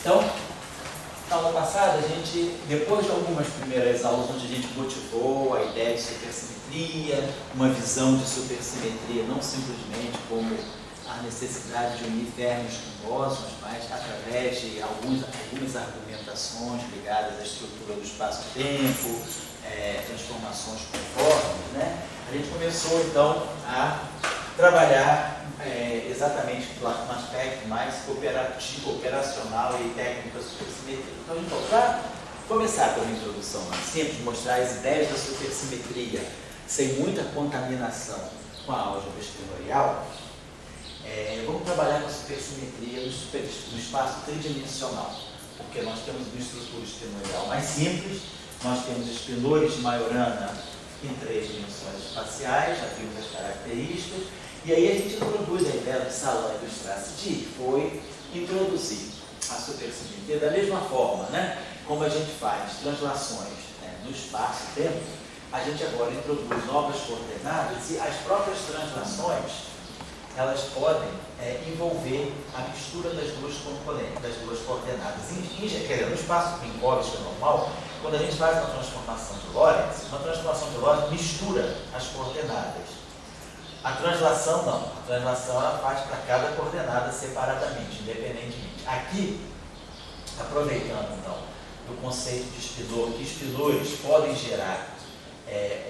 Então, na aula passada, a gente, depois de algumas primeiras aulas onde a gente motivou a ideia de supersimetria, uma visão de supersimetria não simplesmente como a necessidade de unir términos com bósons, mas através de algumas argumentações ligadas à estrutura do espaço-tempo, transformações conformes, né? A gente começou então a trabalhar exatamente um aspecto mais cooperativo, operacional e técnico da supersimetria. Então, para começar com uma introdução mais simples, mostrar as ideias da supersimetria sem muita contaminação com a álgebra espinorial, vamos trabalhar com a supersimetria no espaço tridimensional, porque nós temos uma estrutura espinorial mais simples, nós temos espinores de Majorana em 3 dimensões espaciais, já vimos as características, e aí a gente introduz a ideia do Salão e do Strassi, que foi introduzir a supersimetria da mesma forma, né? Como a gente faz translações no espaço-tempo, a gente agora introduz novas coordenadas e as próprias translações elas podem envolver a mistura das duas componentes, das duas coordenadas. No espaço Minkowski normal, quando a gente faz uma transformação de Lorentz mistura as coordenadas. A translação não, a translação ela faz para cada coordenada separadamente, independentemente. Aqui, aproveitando então do conceito de espinor, que espinores podem gerar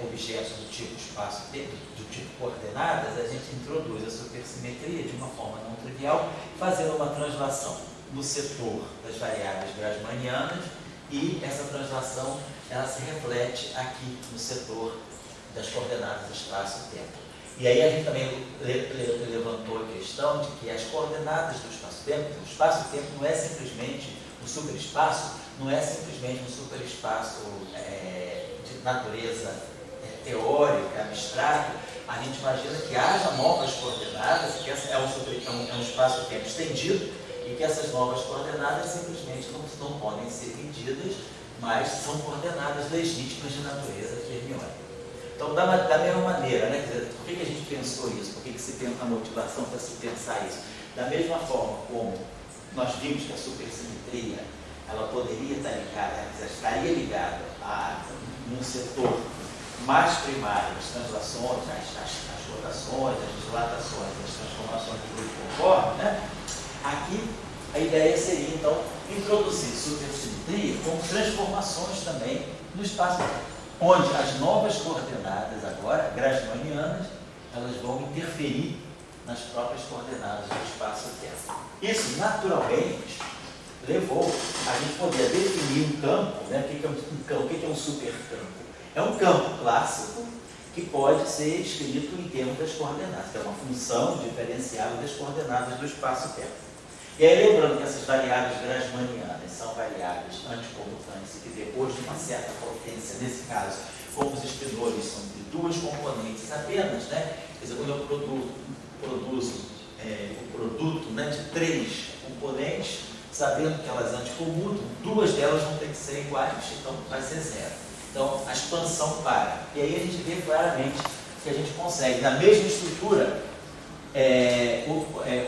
objetos do tipo espaço-tempo, do tipo coordenadas, a gente introduz a supersimetria de uma forma não trivial, fazendo uma translação no setor das variáveis grassmannianas, e essa translação ela se reflete aqui no setor das coordenadas do espaço-tempo. E aí a gente também levantou a questão de que as coordenadas do espaço-tempo, o espaço-tempo não é simplesmente o superespaço, não é simplesmente um superespaço de natureza teórica, abstrato. A gente imagina que haja novas coordenadas, que essa é um espaço-tempo estendido, e que essas novas coordenadas simplesmente não podem ser medidas, mas são coordenadas legítimas de natureza fermiônica. Então, da mesma maneira, né? Quer dizer, por que a gente pensou isso? Por que se tem a motivação para se pensar isso? Da mesma forma como nós vimos que a supersimetria ela poderia estar ligada, estaria ligada a um setor mais primário das translações, as rotações, as dilatações, as transformações de grupo conforme, né? Aqui a ideia seria então introduzir supersimetria com transformações também no espaço, onde as novas coordenadas agora, grassmannianas, elas vão interferir nas próprias coordenadas do espaço-tempo. Isso, naturalmente, levou a gente poder definir um campo, né? O que é um campo? O que é um supercampo? É um campo clássico que pode ser escrito em termos das coordenadas, que é uma função diferenciável das coordenadas do espaço-tempo. E aí, lembrando que essas variáveis grassmannianas são variáveis anticomutantes e que depois de uma certa potência, nesse caso, como os espinores são de duas componentes apenas, né? Quer dizer, quando eu produzo o produto, né, de 3 componentes, sabendo que elas anticomutam, 2 delas vão ter que ser iguais, então vai ser 0. Então, a expansão para. E aí a gente vê claramente que a gente consegue, na mesma estrutura,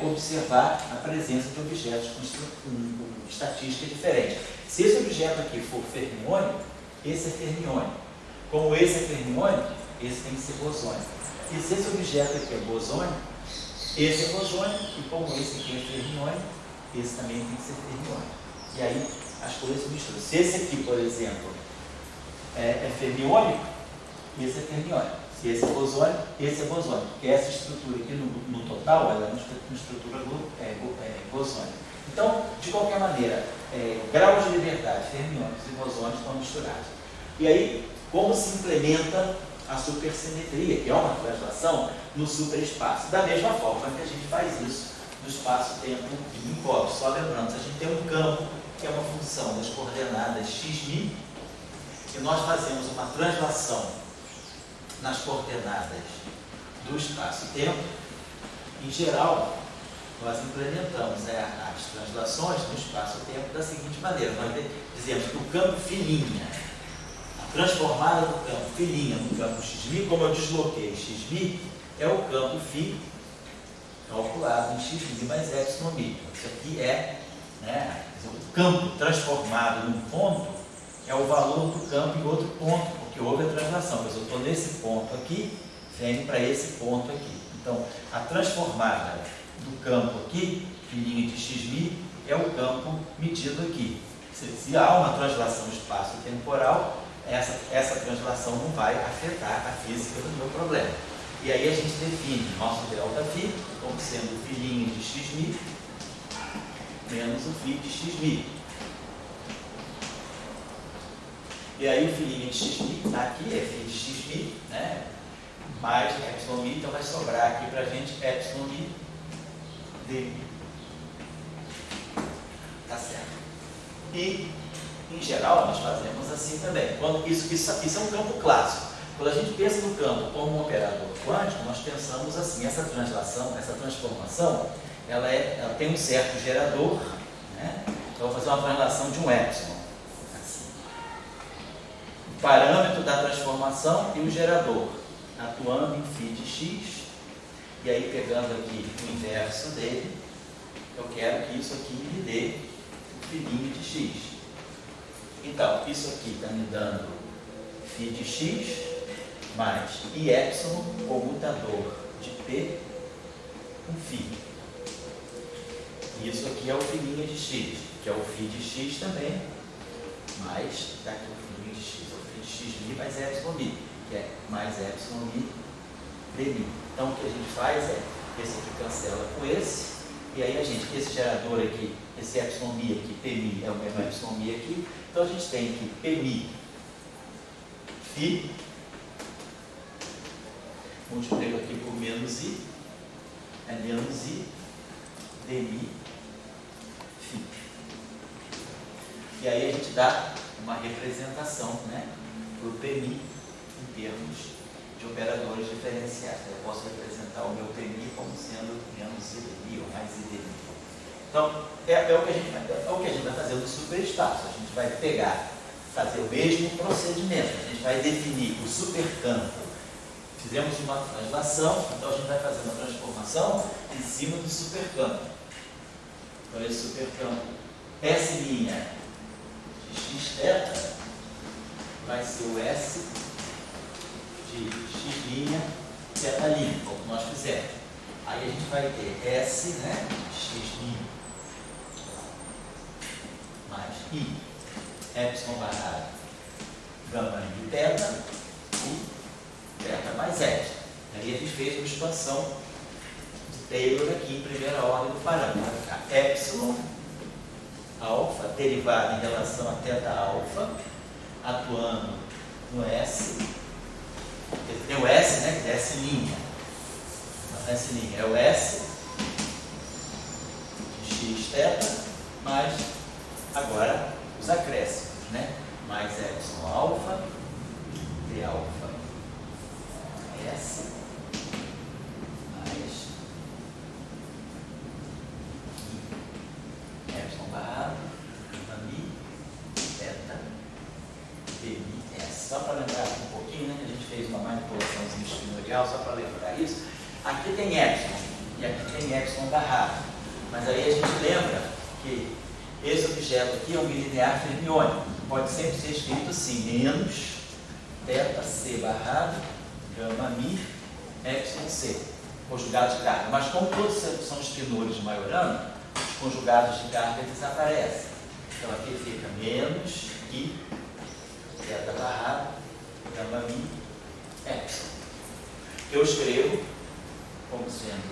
observar a presença de objetos com estatística diferente. Se esse objeto aqui for fermiônico, esse é fermiônico. Como esse é fermiônico, esse tem que ser bosônico. E se esse objeto aqui é bosônico, esse é bosônico, e como esse aqui é fermiônico, esse também tem que ser fermiônico. E aí as coisas se misturam. Se esse aqui, por exemplo, é fermiônico, esse é fermiônico. Se esse é bosônico, esse é bosônico. Porque essa estrutura aqui no total, ela é uma estrutura bosônica. Então, de qualquer maneira, graus de liberdade, fermiônicos e bosônicos estão misturados. E aí, como se implementa a supersimetria, que é uma translação no superespaço? Da mesma forma que a gente faz isso no espaço-tempo de Minkowski. Só lembrando, a gente tem um campo que é uma função das coordenadas x,mi, e nós fazemos uma translação nas coordenadas do espaço-tempo. Em geral, nós implementamos as translações no espaço-tempo da seguinte maneira: nós dizemos que o campo filinha, a transformada do campo filinha no campo x,mi, como eu desloquei x,mi, é o campo φ calculado em x,mi mais epsilon mi. Isso aqui é, né, campo transformado num ponto é o valor do campo em outro ponto, porque houve a translação. Mas eu estou nesse ponto aqui, venho para esse ponto aqui. Então, a transformada do campo aqui, filhinha de xmi, é o campo medido aqui. Se há uma translação espaço-temporal, essa translação não vai afetar a física do meu problema. E aí a gente define nosso ΔΦ como sendo o filhinho de xmi menos o φ de xmi. E aí o filhinho de xmi, aqui é φ de xmi, né? Mais εmi, então vai sobrar aqui para a gente εmi dmi. Tá certo? E, em geral, nós fazemos assim também. Isso é um campo clássico. Quando a gente pensa no campo como um operador quântico, nós pensamos assim, essa translação, essa transformação, ela tem um certo gerador, né? Então, eu vou fazer uma translação de um epsilon. Assim. O parâmetro da transformação e o gerador, atuando em φ de x, e aí pegando aqui o inverso dele, eu quero que isso aqui me dê o filhinho de x. Então, isso aqui está me dando φ de x mais I epsilon, comutador de P, com φ. Isso aqui é o filhinho de x, que é o φ de x também, mais daqui o filhinho de x, é o φ de xmi mais εmi, que é mais εmi dmi. Então, o que a gente faz é, esse aqui cancela com esse, e aí a gente, esse gerador aqui, esse εmi aqui, Pmi, é o mesmo εmi aqui, então a gente tem que Pmi, φ, multiplico aqui por menos I, é menos I, dmi, φ. E aí a gente dá uma representação, né, para o Pmi em termos de operadores diferenciais. Eu posso representar o meu Pmi como sendo menos I dmi ou mais I dmi. Então, é o que a gente vai fazer no superespaço. A gente vai fazer o mesmo procedimento. A gente vai definir o supercampo. Fizemos uma translação, então a gente vai fazer uma transformação em cima do supercampo. Então, esse supercampo S' de xθ vai ser o S de x', θ', como nós fizemos. Aí a gente vai ter S, né, x' mais I, epsilon barrado, gama de θ, e θ mais epsilon. Aí a gente fez uma expansão de Taylor aqui em primeira ordem do parâmetro. Vai ficar epsilon, alfa, derivado em relação a θ alfa, atuando no S. Tem o S, né, que é S'. S' é o S de xθ, mais agora os acréscimos, né? Mais epsilon alfa, d alfa, S, mais epsilon barrado, mi, θ, dmi, S. Só para lembrar aqui um pouquinho, né, que a gente fez uma manipulaçãozinha espinorial, só para lembrar isso. Aqui tem epsilon e aqui tem epsilon barrado. Mas aí a gente lembra que esse objeto aqui é um bilinear fermiônico. Pode sempre ser escrito assim, menos θc barrado, gama mi, epsilon c, conjugados de carga. Mas como todos são espinores de Majorana, os conjugados de carga desaparecem. Então aqui fica menos I, θ barrado, gama mi, epsilon. Eu escrevo como sendo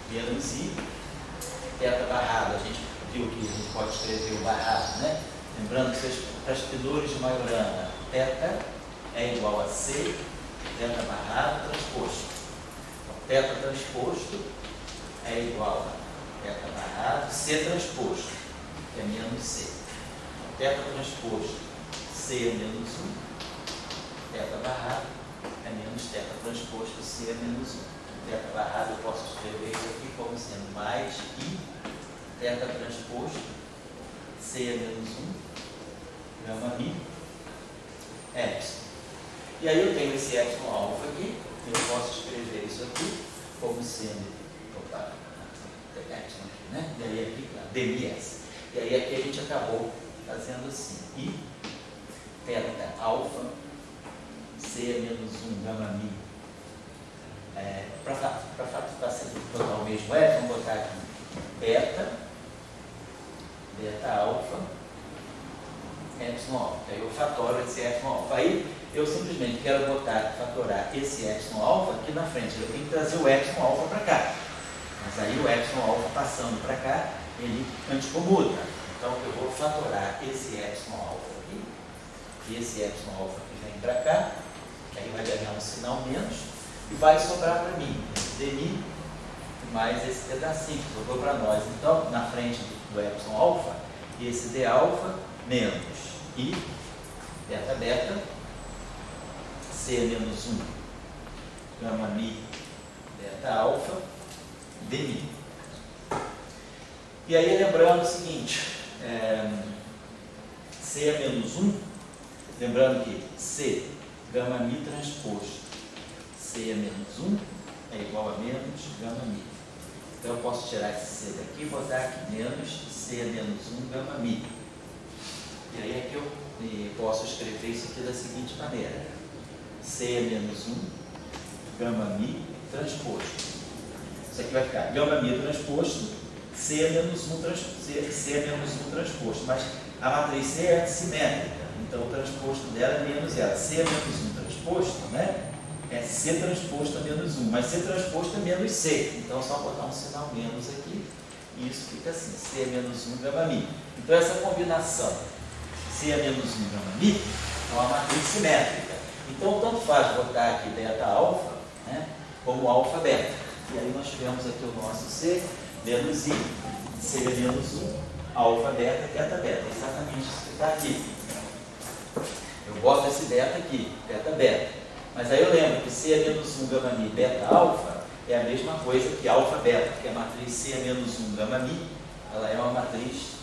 menos I, θ barrado. A gente viu que a gente pode escrever o barrado, né? Lembrando que para os espinores de Majorana, θ é igual a C, θ barrado transposto. Então, θ transposto é igual a θ barrado, C transposto, que é menos C. Então, θ transposto, C é menos 1, θ barrado é menos θ transposto, C é menos 1. Θ barrado eu posso escrever isso aqui como sendo mais I, θ transposto, C é menos 1, gama mi, epsilon. E aí eu tenho esse epsilon alfa aqui, e eu posso escrever isso aqui como sendo, epsilon aqui, né? E aí aqui, claro, dmi S. E aí aqui a gente acabou fazendo assim. I, θ, alfa, C menos 1, gama mi. Para facilitar o mesmo F, vamos botar aqui beta alfa, epsilon alfa. Aí eu fatoro esse epsilon alfa. Aí eu simplesmente quero fatorar esse epsilon alfa aqui na frente. Eu tenho que trazer o epsilon alfa para cá. Mas aí o epsilon alfa passando para cá, ele anticomuta. Então eu vou fatorar esse epsilon alfa aqui, e esse epsilon alfa que vem para cá, que aí vai ganhar um sinal menos, e vai sobrar para mim dmi mais esse pedacinho que sobrou para nós. Então, na frente do epsilon alfa, esse d alfa menos i beta beta, c menos 1 gama mi beta alfa, dmi. E aí, lembrando o seguinte, C é menos 1, lembrando que C, gama mi transposto, C é menos 1 é igual a menos gama mi. Então eu posso tirar esse C daqui e botar aqui menos C é menos 1 gama mi. E aí é que eu posso escrever isso aqui da seguinte maneira: C é menos 1 gama mi transposto. Isso aqui vai ficar gama mi transposto, C é menos 1 transposto, mas a matriz C é simétrica, então o transposto dela é menos ela. C é menos 1 transposto, né? É C transposto a menos 1, mas C transposto é menos C, então é só botar um sinal menos aqui, e isso fica assim, C é menos 1 gama mi. Então essa combinação C é menos 1 gama mi é uma matriz simétrica. Então tanto faz botar aqui beta alfa, né, como alfa beta. E aí nós tivemos aqui o nosso C menos I, C é menos 1, alfa beta, beta beta. É exatamente isso que está aqui. Eu boto esse beta aqui, beta beta. Mas aí eu lembro que C é menos 1 gama mi beta alfa é a mesma coisa que alfa beta, porque a matriz C é menos 1 gama mi, ela é uma matriz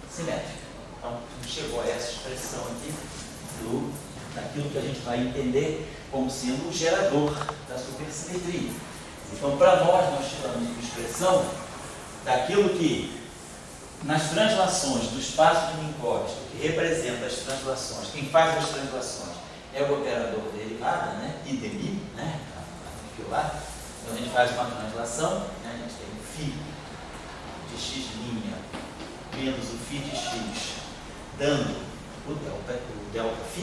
simétrica. Então, chegou a essa expressão aqui daquilo que a gente vai entender como sendo o gerador da supersimetria. Então, para nós tiramos uma expressão daquilo que, nas translações do espaço de Minkowski, que representa as translações, quem faz as translações é o operador derivada, né? I dmi, né? Lá. Então, a gente faz uma translação, né? A gente tem o φ de x' menos o φ de x, dando o delta φ,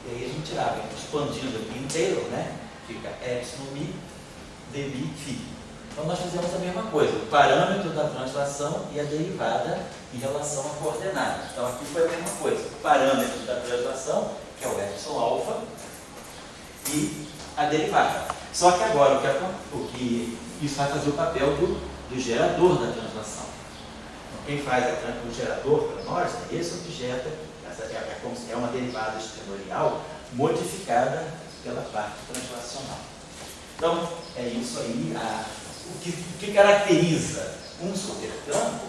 e aí a gente tirava, expandindo aqui inteiro, né? Fica epsilon mi dmi φ. Então nós fizemos a mesma coisa, o parâmetro da translação e a derivada em relação à coordenada. Então aqui foi a mesma coisa, o parâmetro da translação, que é o epsilon alfa, e a derivada. Só que agora o que isso vai fazer o papel do gerador da translação. Então, quem faz o gerador para nós é esse objeto, é uma derivada extratorial modificada pela parte translacional. Então, é isso aí. O que caracteriza um supercampo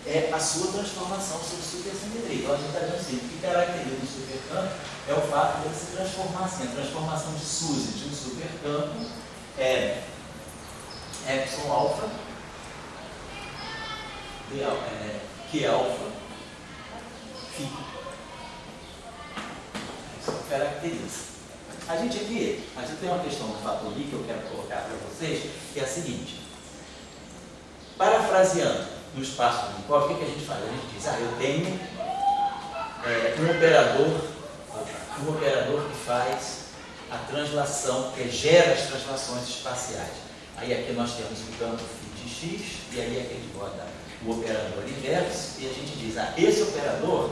é a sua transformação sobre supersimetria. Então, a gente está dizendo assim, o que caracteriza um supercampo é o fato de ele se transformar assim. A transformação de SUSY de um supercampo é epsilon alfa, Q alfa, φ. Isso caracteriza. A gente aqui, tem uma questão do fator I que eu quero colocar para vocês, que é a seguinte. Parafraseando no espaço de Minkowski, o que a gente faz? A gente diz, eu tenho um operador que faz a translação, que gera as translações espaciais. Aí aqui nós temos o campo φ de x, e aí aqui a gente bota o operador inverso, e a gente diz, esse operador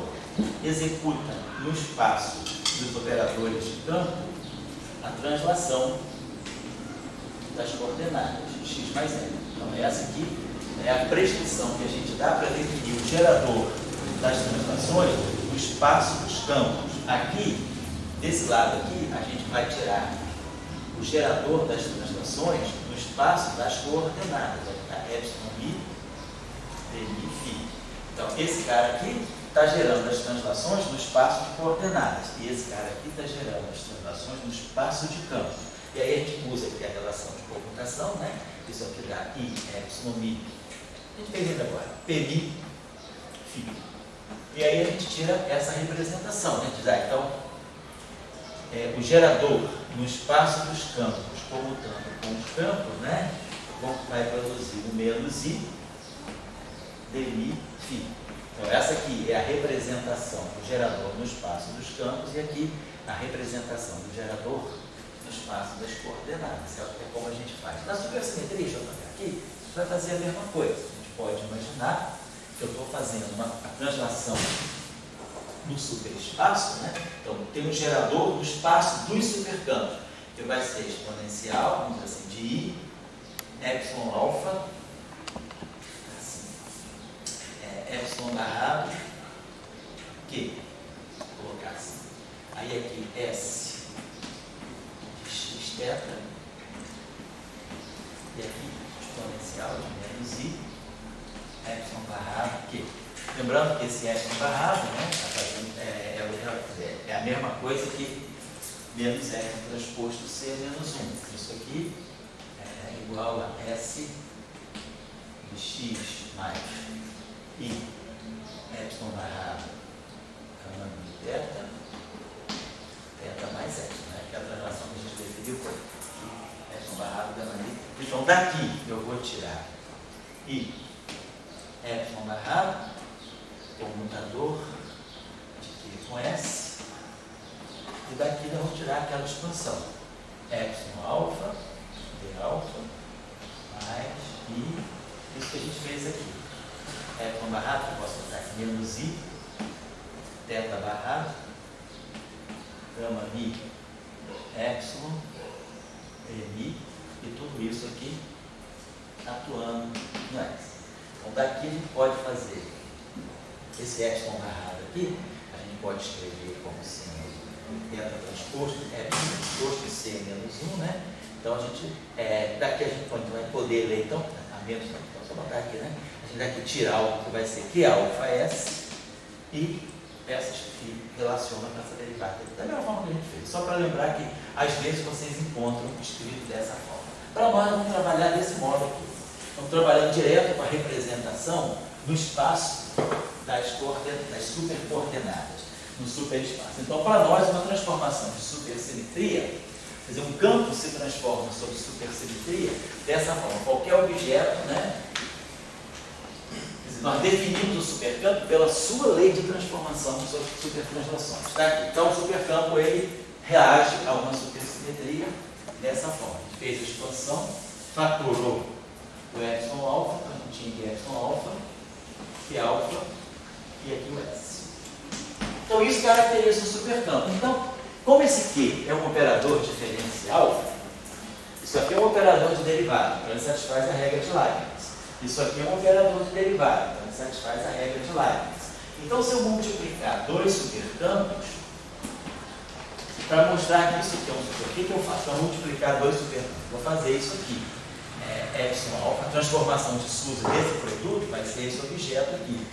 executa no espaço dos operadores de campo a translação das coordenadas x mais n. Então essa aqui é a prescrição que a gente dá para definir o gerador das translações no espaço dos campos. Aqui, desse lado aqui, a gente vai tirar o gerador das translações no espaço das coordenadas. Vai ficar epsilon i, dmi φ. Então esse cara aqui está gerando as translações no espaço de coordenadas. E esse cara aqui está gerando as translações no espaço de campo. E aí a gente usa aqui a relação de comutação, né? Isso aqui dá I epsilon mi. A gente fez ainda agora. Pmi φ. E aí a gente tira essa representação, né? Então, o gerador no espaço dos campos, comutando com os campos, né? Vai produzir o menos I, dmi, φ. Então, essa aqui é a representação do gerador no espaço dos campos e aqui a representação do gerador no espaço das coordenadas. É como a gente faz. Na supersimetria, deixa eu tocar aqui, vai fazer a mesma coisa. A gente pode imaginar que eu estou fazendo a translação no superespaço, né? Então, tem um gerador no espaço dos supercampos, que vai ser exponencial, vamos dizer assim, de I, epsilon alfa, assim, epsilon barrado, Q, vou colocar assim. Aí aqui S de x θ, e aqui exponencial de menos I, epsilon barrado Q. Lembrando que esse epsilon barrado, né, é a mesma coisa que menos R transposto C menos 1. Isso aqui é igual a S de x mais I epsilon barrado gama de θ, θ mais epsilon, né, que é a translação que a gente definiu foi epsilon barrado gama de. Então daqui eu vou tirar I epsilon barrado, comutador de Q com S, e daqui nós vamos tirar aquela expansão epsilon alfa, d alfa, mais I, isso que a gente fez aqui. Epsilon barrado, que eu posso botar aqui, menos I, θ barrado, gama mi, epsilon, mi, e tudo isso aqui atuando no S. Então daqui a gente pode fazer esse epsilon barrado aqui, a gente pode escrever como sendo θ transposto, epsilon transposto, C menos 1, né? Então a gente, daqui a gente vai poder ler, então, a menos, então só botar aqui, né? A gente daqui tirar o que vai ser Q alfa S e essas que relacionam com essa derivada. Da mesma forma que a gente fez, só para lembrar que às vezes vocês encontram escrito dessa forma. Para nós vamos trabalhar desse modo aqui. Estamos trabalhando direto com a representação no espaço das supercoordenadas, no superespaço. Então, para nós, uma transformação de supersimetria, quer dizer, um campo se transforma sobre supersimetria dessa forma. Qualquer objeto, né? Quer dizer, nós definimos o supercampo pela sua lei de transformação sobre supertranslações. Tá aqui. Então, o supercampo, ele reage a uma supersimetria dessa forma. A gente fez a expansão, fatorou o epsilon alfa, então a gente tinha aqui epsilon alfa, Q alfa e aqui o S. Então isso caracteriza o supercampo. Então, como esse Q é um operador diferencial, isso aqui é um operador de derivada, então ele satisfaz a regra de Leibniz. Isso aqui é um operador de derivada, então ele satisfaz a regra de Leibniz. Então, se eu multiplicar dois supercampos, para mostrar que isso aqui é um supercampo, o que eu faço para multiplicar dois supercampos? Vou fazer isso aqui. Epsilon alfa, a transformação de SUSE desse produto vai ser esse objeto aqui.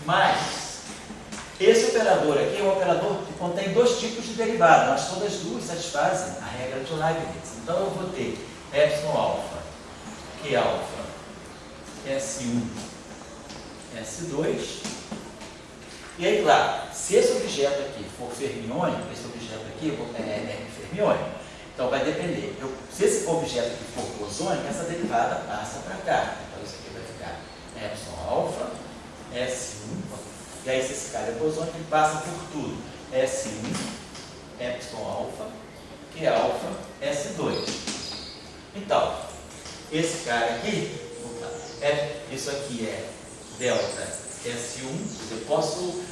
Mas, esse operador aqui é um operador que contém dois tipos de derivada, mas todas duas satisfazem a regra de Leibniz. Então, eu vou ter epsilon alfa, Q alfa, S1, S2. E aí, claro, se esse objeto aqui for fermiônico, esse objeto aqui é fermiônico. Então, vai depender. Se esse objeto aqui for bosônico, essa derivada passa para cá. Então, isso aqui vai ficar epsilon alfa, S1. E aí, se esse cara é bosônico, ele passa por tudo. S1, epsilon alfa, Q alfa, S2. Então, esse cara aqui, isso aqui é delta S1. Eu posso,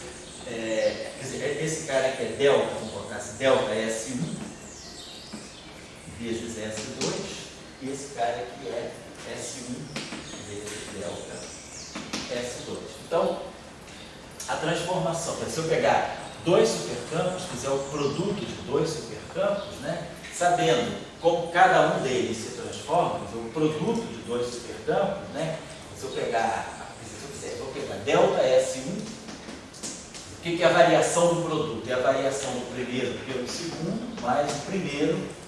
quer dizer, esse cara aqui é delta, vamos botar assim, delta S1. Vezes S2, e esse cara aqui é S1 vezes delta S2. Então, a transformação, se eu pegar dois supercampos, fizer o produto de dois supercampos, né, sabendo como cada um deles se transforma, o produto de dois supercampos, né, se eu vou pegar delta S1, o que é a variação do produto? É a variação do primeiro pelo segundo, mais o primeiro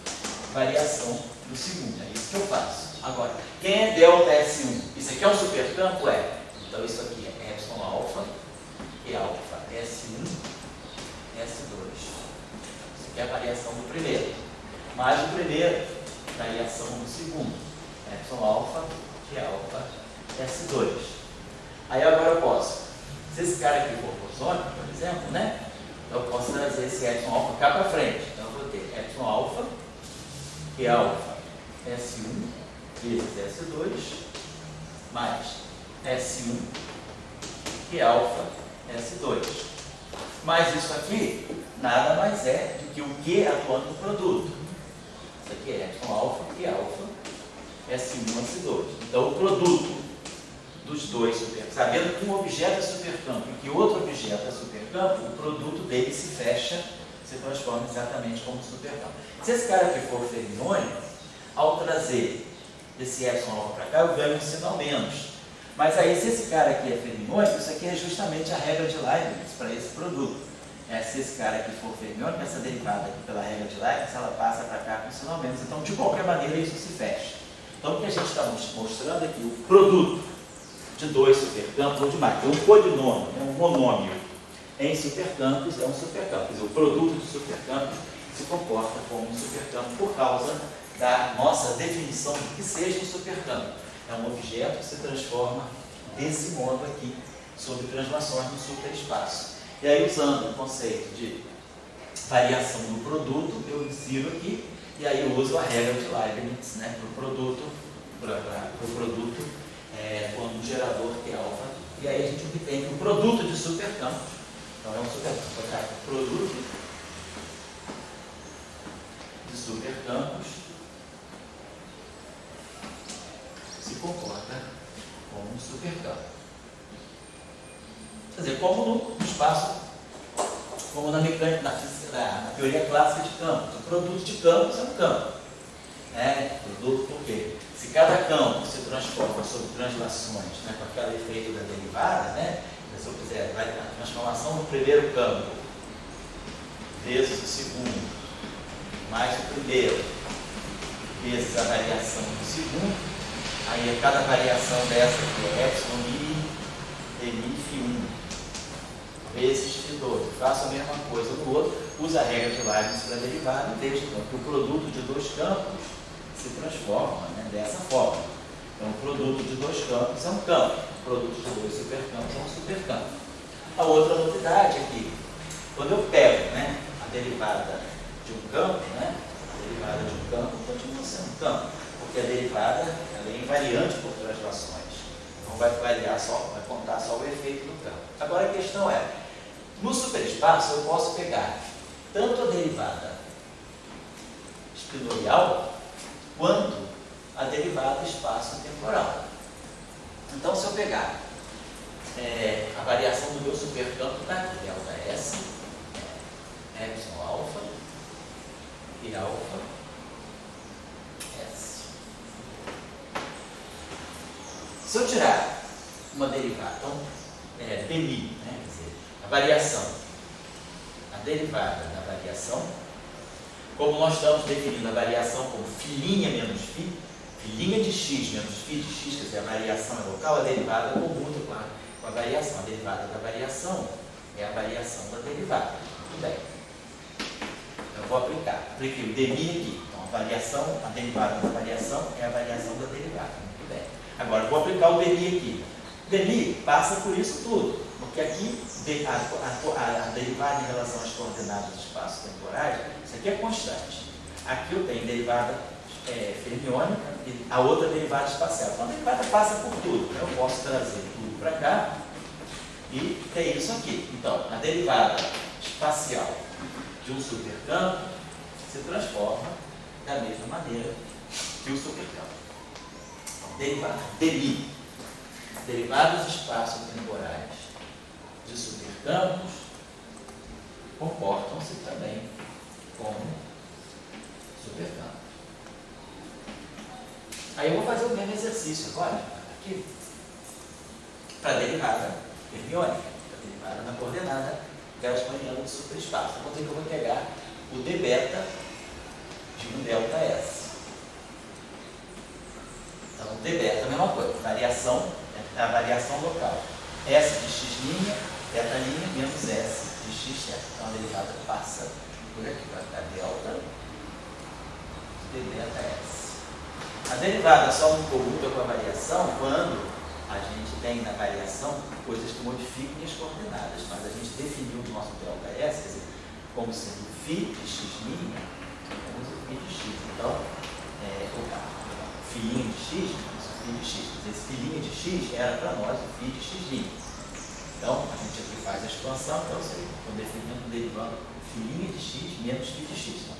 variação do segundo. É isso que eu faço. Agora, quem é delta S1? Isso aqui é um supercampo? Então, isso aqui é epsilon S2. Isso aqui é a variação do primeiro. Mais o primeiro, variação do segundo. Epsilon alfa de alfa S2. Aí agora eu posso, se esse cara aqui for bosônico, por exemplo, né? Eu posso trazer esse epsilon alfa cá para frente. Então eu vou ter epsilon alfa, que é alfa S1 vezes S2, mais S1, que é alfa S2. Mas isso aqui nada mais é do que o Q atuando no produto. Isso aqui é epsilon alfa, que é alfa S1, S2. Então o produto dos dois supercampos, sabendo que um objeto é supercampo e que outro objeto é supercampo, o produto dele se fecha, se transforma exatamente como supercampo. Se esse cara aqui for fermiônico, ao trazer esse epsilon alfa para cá, eu ganho um sinal menos. Mas aí, se esse cara aqui é fermiônico, isso aqui é justamente a regra de Leibniz para esse produto. Se esse cara aqui for fermiônico, essa derivada aqui pela regra de Leibniz, ela passa para cá com sinal menos. Então, de qualquer maneira, isso se fecha. Então, o que a gente está mostrando aqui, o produto de dois supercampos, ou de mais, é um polinômio, é um monômio em supercampos, é um supercampo. Quer dizer, o produto de supercampos se comporta como um supercampo por causa da nossa definição de que seja um supercampo. É um objeto que se transforma desse modo aqui, sob translações no superespaço. E aí, usando o conceito de variação do produto, eu insiro aqui, e aí eu uso a regra de Leibniz, né, para o produto, quando o gerador que é alfa, e aí a gente obtém um produto de supercampos. Então é um supercampo, vou botar aqui, produto de supercampos se comporta como um supercampo. Quer dizer, como no espaço, como na mecânica, na teoria clássica de campos. O produto de campos é um campo. Produto por quê? Se cada campo se transforma sob translações, com aquele efeito da derivada, se eu fizer a transformação do primeiro campo vezes o segundo, mais o primeiro, vezes a variação do segundo, aí cada variação dessa aqui é epsilon i Φ1 vezes Φ2. Faço a mesma coisa no outro, uso a regra de Leibniz para a derivada e vejo que o produto de dois campos se transforma dessa forma. Então, o produto de dois campos é um campo, o produto de dois supercampos é um supercampo. A outra novidade é que, quando eu pego a derivada de um campo, a derivada de um campo continua sendo um campo, porque a derivada ela é invariante por translações. Não vai variar só, vai contar só o efeito do campo. Agora a questão é, no superespaço eu posso pegar tanto a derivada espinorial quanto a derivada espaço-temporal. Então, se eu pegar a variação do meu supercampo, está aqui, delta S, epsilon alfa e alfa S. Se eu tirar uma derivada, então, dmi, quer dizer, a variação, a derivada da variação, como nós estamos definindo a variação como filinha menos φ, filinha de x menos φ de x, quer dizer, a variação é local, a derivada comuta com a variação. A derivada da variação é a variação da derivada. Muito bem. Então, eu vou aplicar. Apliquei o dmi aqui. Então, a derivada da variação é a variação da derivada. Muito bem. Agora, eu vou aplicar o dmi aqui. O dmi passa por isso tudo, porque aqui a derivada em relação às coordenadas do espaço temporais, isso aqui é constante. Aqui eu tenho derivada fermiônica e a outra derivada espacial. Então a derivada passa por tudo. Eu posso trazer tudo para cá e ter isso aqui. Então, a derivada espacial de um supercampo se transforma da mesma maneira que o supercampo. Então, derivada dmi, derivados espaço-temporais de supercampos comportam-se também como supercampos. Aí eu vou fazer o mesmo exercício agora, aqui, para a derivada fermiônica, para a derivada na coordenada gausssiana do superespaço. Então, eu vou pegar o d beta de um delta S. Então, d beta é a mesma coisa, variação, é a variação local. S de x', θ', menos S de x certo. Então a derivada passa por aqui, vai ficar delta de delta S. A derivada só não commuta com a variação quando a gente tem na variação coisas que modificam as coordenadas, mas a gente definiu o nosso delta S, quer dizer, como sendo φ de x', como φ de x. Então, filhinho de x, φ de x. Esse filhinho de x era para nós o φ de x'. Então, a gente aqui faz a expansão, então você está definindo, derivando filhinho de x menos φ de x. Então,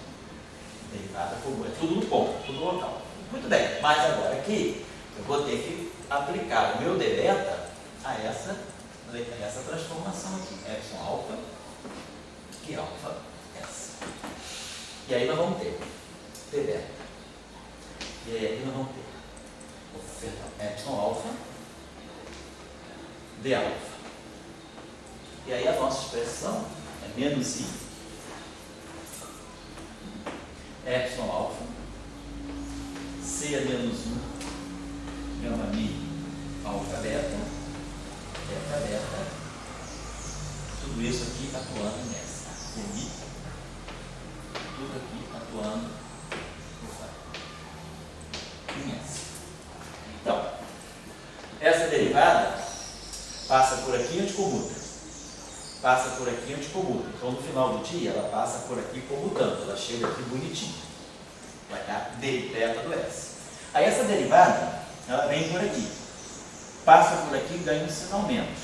derivada comum, é tudo no ponto, tudo local. Muito bem, mas agora aqui, eu vou ter que aplicar o meu d beta a essa transformação aqui, epsilon alfa, que é alfa S. E aí nós vamos ter d beta. E aí aqui nós vamos ter, epsilon alfa, d alfa. E aí a nossa expressão é menos i, epsilon alfa, C a menos 1, gama mi, alfa beta, beta beta, tudo isso aqui atuando nessa, mi, tudo aqui atuando nessa. Então, essa derivada passa por aqui e anticommuta. Passa por aqui e anticommuta. Então, no final do dia, ela passa por aqui comutando. Ela chega aqui bonitinha. Vai dar d beta do S. Aí essa derivada, ela vem por aqui. Passa por aqui e ganha um sinal menos.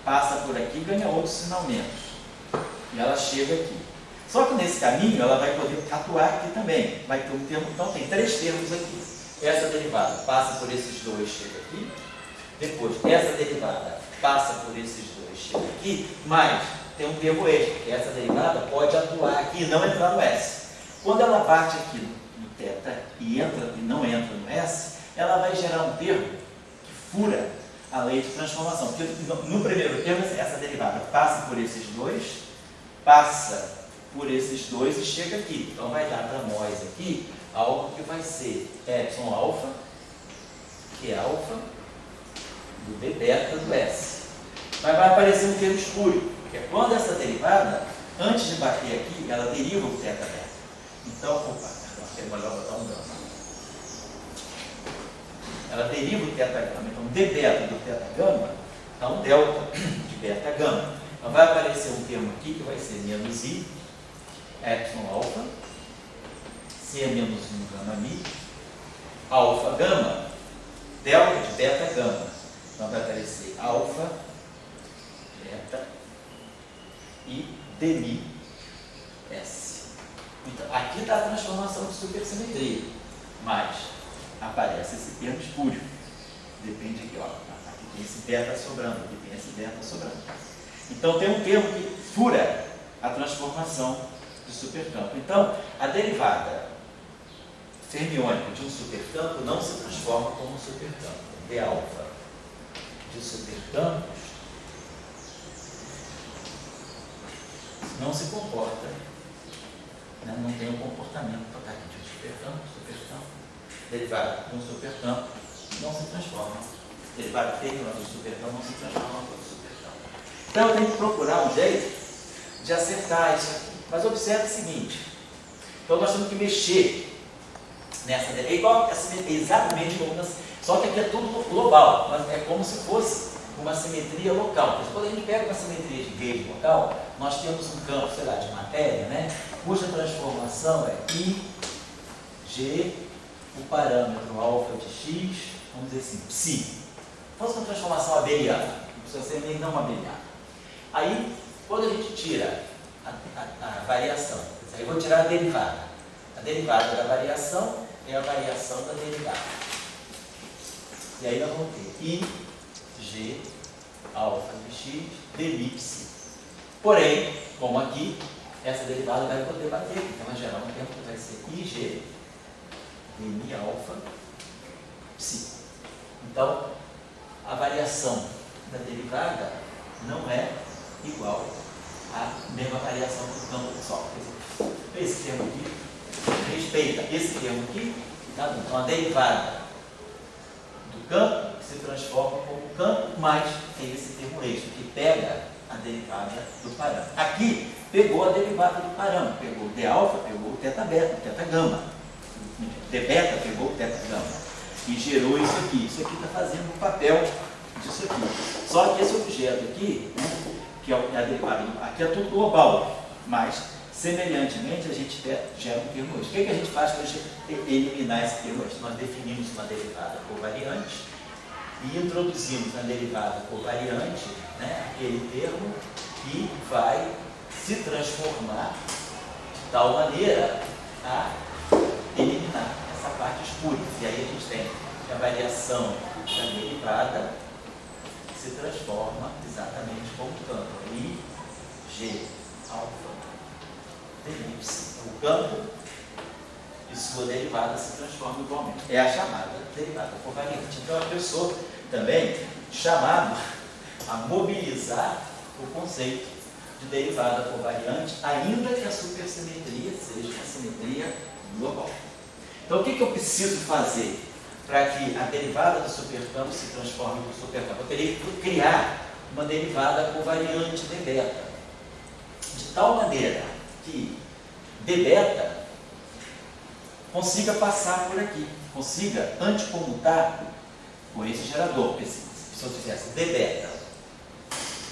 Passa por aqui e ganha outro sinal menos. E ela chega aqui. Só que nesse caminho, ela vai poder atuar aqui também. Vai ter um termo, então tem três termos aqui. Essa derivada passa por esses dois, chega aqui. Depois, essa derivada passa por esses dois, chega aqui. Mas tem um termo extra, que essa derivada pode atuar aqui e não entrar no S. Quando ela bate aqui no θ e não entra no S, ela vai gerar um termo que fura a lei de transformação. Porque no primeiro termo, essa derivada passa por esses dois, passa por esses dois e chega aqui. Então vai dar para nós aqui algo que vai ser epsilon alfa, que é alfa do d beta do S. Mas vai aparecer um termo espúrio, que é quando essa derivada, antes de bater aqui, ela deriva o θ beta. Então, é melhor botar um gama. Ela deriva o θ gama. Então, d beta do θ gama dá um delta de beta gama. Então, vai aparecer um termo aqui que vai ser menos i, epsilon alfa, C é menos 1 gama mi, alfa gama, delta de beta gama. Então, vai aparecer alfa, beta e d mi S. Então, aqui está a transformação de supersimetria, mas aparece esse termo espúrio. Depende aqui, ó. Aqui tem esse beta sobrando, aqui tem esse beta sobrando. Então, tem um termo que fura a transformação de supercampo. Então, a derivada fermiônica de um supercampo não se transforma como um supercampo. D alfa de supercampos não se comporta, né? Não tem um comportamento para aqui de supercampo, derivada de um supercampo não se transforma. Derivada fermiônica de supercampo não se transforma como supercampo. Então eu tenho que procurar um jeito de acertar isso aqui. Mas observe o seguinte, então nós temos que mexer nessa derivada. É igual, exatamente como só que aqui é tudo global, mas é como se fosse uma simetria local. Porque quando a gente pega uma simetria de gauge local, nós temos um campo, sei lá, de matéria, né, cuja transformação é I, G, o parâmetro alfa de x, vamos dizer assim, psi. Fosse uma transformação abeliana, não precisa ser nem não abeliana. Aí, quando a gente tira a variação, aí eu vou tirar a derivada. A derivada da variação é a variação da derivada. E aí nós vamos ter I, G, alfa de x, d psi. Porém, como aqui, essa derivada vai poder bater, então vai gerar um tempo que vai ser IG, d alfa, psi. Então, a variação da derivada não é igual à mesma variação do campo só. Esse termo aqui respeita esse termo aqui, tá? Então a derivada do campo se transforma como campo, mas tem esse termo extra, que pega a derivada do parâmetro. Aqui, pegou a derivada do parâmetro, pegou o d-alfa, pegou o θ-beta, o θ-gama. d-beta pegou o θ-gama. E gerou isso aqui. Isso aqui está fazendo o papel disso aqui. Só que esse objeto aqui, né, que é a derivada, aqui é tudo global, mas, semelhantemente, a gente gera um termo extra. O que a gente faz para a gente eliminar esse termo extra? Nós definimos uma derivada covariante e introduzimos na derivada covariante, né, aquele termo que vai se transformar de tal maneira a eliminar essa parte escura. E aí a gente tem que a variação da derivada se transforma exatamente como campo. I, G, alfa, y. O campo e sua derivada se transformam igualmente. É a chamada derivada covariante. Então, a pessoa também chamado a mobilizar o conceito de derivada covariante, ainda que a supersimetria seja uma simetria global. Então, o que eu preciso fazer para que a derivada do supercampo se transforme no supercampo? Eu teria que criar uma derivada covariante de beta, de tal maneira que d beta consiga passar por aqui, consiga anticomutar com esse gerador. Porque se eu tivesse d beta,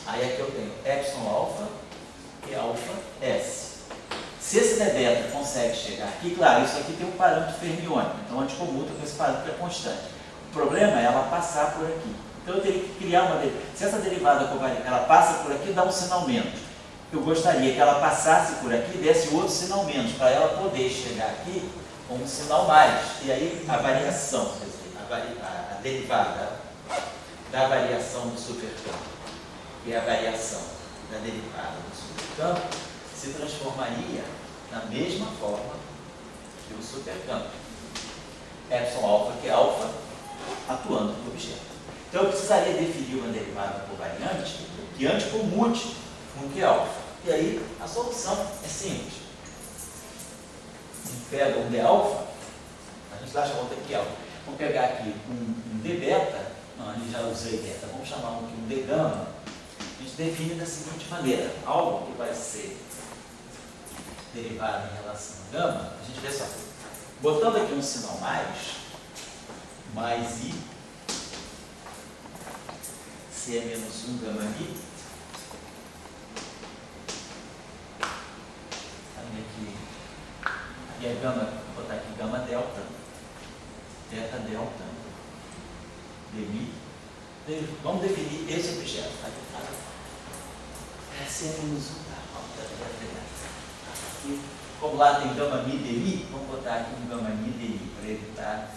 aí aqui eu tenho epsilon alfa e alfa S. Se esse d beta consegue chegar aqui, claro, isso aqui tem um parâmetro fermiônico, então anticomuta com esse parâmetro que é constante. O problema é ela passar por aqui. Então eu teria que criar uma derivada. Se essa derivada covariante ela passa por aqui, dá um sinal menos. Eu gostaria que ela passasse por aqui e desse outro sinal menos, para ela poder chegar aqui com um sinal mais. E aí a variação, quer dizer, a derivada da variação do supercampo e a variação da derivada do supercampo se transformaria na mesma forma que o supercampo. Epsilon alfa, que é alfa, atuando no objeto. Então eu precisaria definir uma derivada covariante que anticomute com que alfa. E aí a solução é simples. A gente pega um d alfa, a gente acha outra que alfa. Vamos pegar aqui um d beta, não, a gente já usei beta, vamos chamar aqui um d gama. A gente define da seguinte maneira: algo que vai ser derivado em relação a gama, a gente vê só, botando aqui um sinal mais i, C é menos 1 gama i, aqui é gama, vou botar aqui gama delta, θ delta, dmi, vamos definir esse objeto, tá? C é menos 1, tá? Aqui, como lá tem gama mi dmi, vamos botar aqui um gama mi dmi para evitar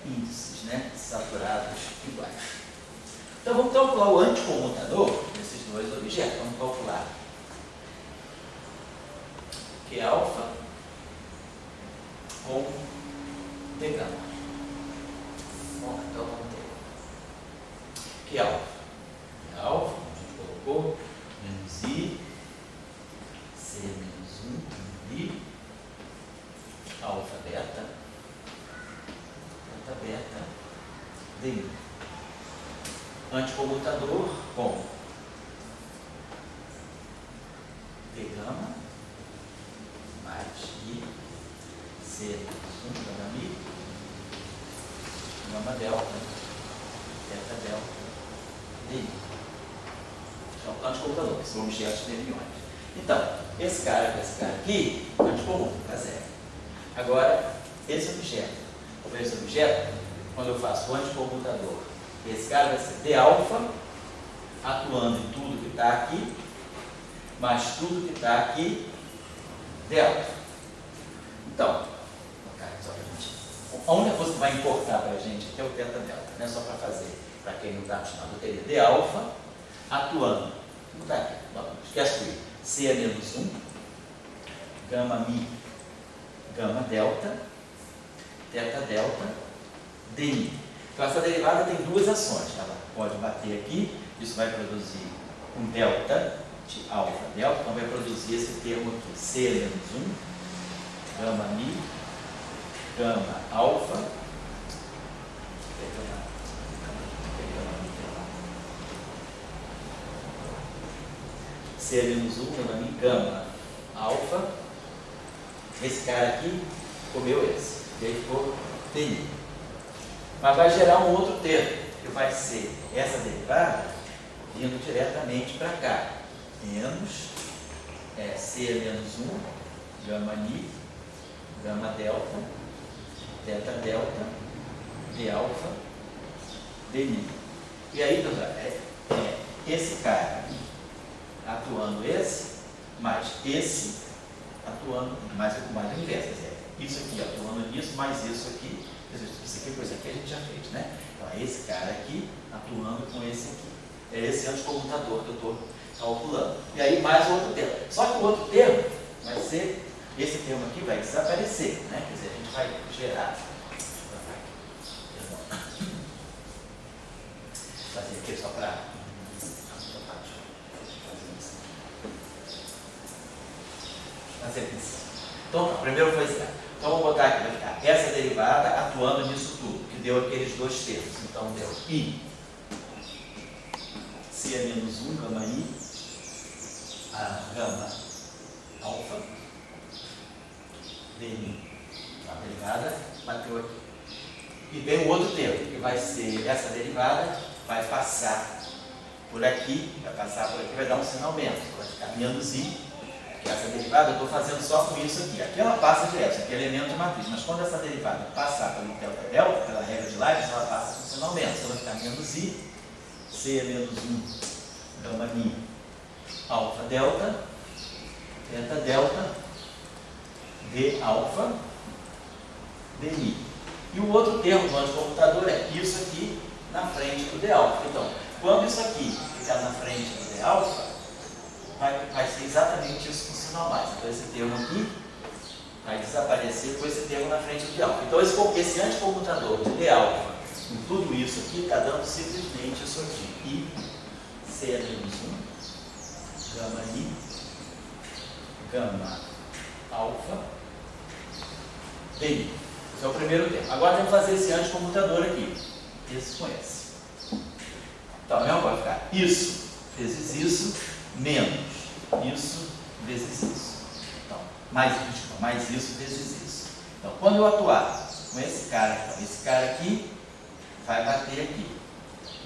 índices, né, saturados iguais. Então vamos calcular o anticomutador desses dois objetos. Vamos calcular que alfa com d gama. Bom, então vamos ter que alfa, como a gente colocou, menos i, c menos 1, i, alfa beta, θ beta, di. Anticomutador com d gama mais i, c menos 1 gama mi, gama delta, θ delta, di. Então, anticomutador, que são objetos fermiônicos. Então, esse cara aqui, anticomuta, tá zero. Agora, esse objeto, quando eu faço o anticomutador, esse cara vai ser d alfa, atuando em tudo que está aqui, mais tudo que está aqui, d alfa. Então, a única coisa que vai importar para a gente aqui é o θ delta, né? Só para fazer, para quem não está acostumado, eu teria d alfa atuando, não está aqui, esquece tudo, c é menos 1, gama mi, gama delta, θ delta, di. Então essa derivada tem duas ações, ela pode bater aqui, isso vai produzir um delta de alfa delta, então vai produzir esse termo aqui, c é menos 1, gama mi, gama alfa, C menos 1 gama mi gama alfa. Esse cara aqui comeu esse. E aí ficou DI. Mas vai gerar um outro termo, que vai ser essa derivada vindo diretamente para cá. Menos C menos 1 gama mi gama delta, teta delta, de alfa, DI. E aí, pessoal, esse cara atuando mais esse atuando, mais o inverso. Isso aqui atuando nisso, mais isso aqui. Isso aqui, por exemplo, que a gente já fez, né? Então, é esse cara aqui atuando com esse aqui. É esse anticomutador que eu estou calculando. E aí, mais o outro termo. Só que o outro termo vai ser, esse termo aqui vai desaparecer, né? Quer dizer, a gente vai gerar. Vou fazer aqui só para fazer isso. Então, primeiro foi isso. Então, vamos botar aqui, vai ficar essa derivada atuando nisso tudo, que deu aqueles dois termos. Então, deu I, C é menos 1, gama I, a gama alfa, DI, a derivada, bateu aqui. E vem o outro termo, que vai ser essa derivada, vai passar por aqui, vai dar um sinal menos, vai ficar menos I. Essa derivada eu estou fazendo só com isso aqui. Aqui ela passa direto, isso aqui é elemento de matriz. Mas quando essa derivada passar pelo delta, pela regra de Leibniz, ela passa com sinal menos. Então vai ficar menos I, C é menos 1, gama mi, alfa delta, teta delta, D alfa, DI. E o outro termo do anticomutador é isso aqui na frente do D alfa. Então, quando isso aqui ficar na frente do D alfa, vai ser exatamente isso com sinal mais. Então, esse termo aqui vai desaparecer com esse termo na frente do D alfa. Então, esse anticomutador de D alfa, com tudo isso aqui, está dando simplesmente isso aqui. I, C é menos 1, gama I, gama alfa, DI. Esse é o primeiro termo. Agora, temos que fazer esse anticomutador aqui. Esse com esse. Então, mesmo vai ficar isso vezes isso, menos isso vezes isso. Então, mais isso vezes isso. Então, quando eu atuar com esse cara, então, esse cara aqui vai bater aqui.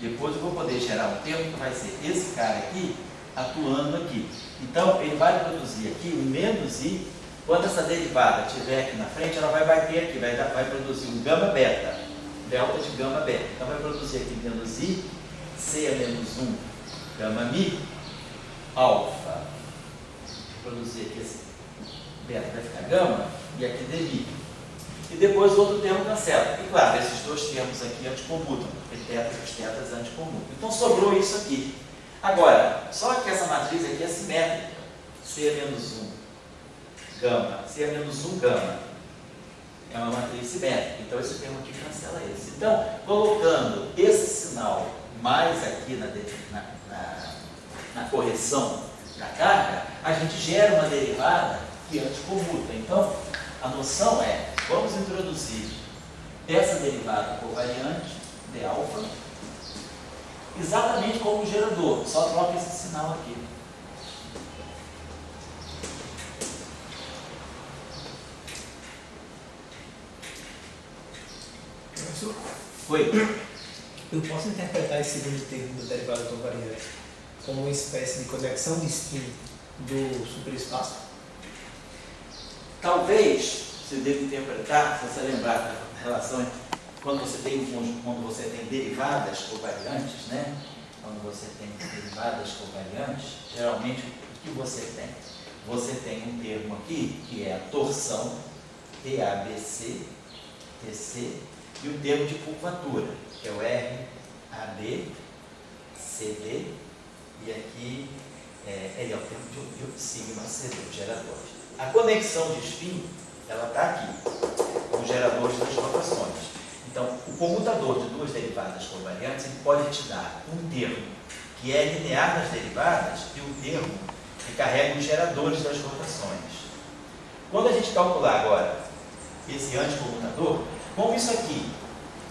Depois eu vou poder gerar um termo que vai ser esse cara aqui atuando aqui. Então, ele vai produzir aqui o menos I. Quando essa derivada estiver aqui na frente, ela vai bater aqui, vai produzir um gama beta, delta de gama beta. Então, vai produzir aqui menos I, C é menos 1, gama mi, alfa, produzir aqui esse beta vai ficar gama, e aqui DI. E depois o outro termo cancela. E claro, esses dois termos aqui anticommutam, porque tetas e os tetas anticommutam. Então sobrou isso aqui. Agora, só que essa matriz aqui é simétrica. C é menos 1, gama. C é menos 1, gama. É uma matriz simétrica. Então esse termo aqui cancela esse. Então, colocando esse sinal mais aqui na correção da carga, a gente gera uma derivada que anticommuta. Então, a noção é, vamos introduzir essa derivada covariante de alfa, exatamente como o gerador, só troca esse sinal aqui. Professor, Oi? eu posso interpretar esse segundo termo da derivada covariante como uma espécie de conexão de spin do superespaço? Talvez você deva interpretar, se você lembrar da relação entre quando você tem derivadas covariantes, né? Quando você tem derivadas covariantes, geralmente o que você tem? Você tem um termo aqui que é a torção, TABC, TC, e o termo de curvatura, que é o RAB, CD, e aqui é o termo de sigma CD, o gerador. A conexão de spin, ela está aqui, com os geradores das rotações. Então, o comutador de duas derivadas covariantes ele pode te dar um termo que é linear nas derivadas e um termo que carrega os geradores das rotações. Quando a gente calcular agora esse anticomutador, como isso aqui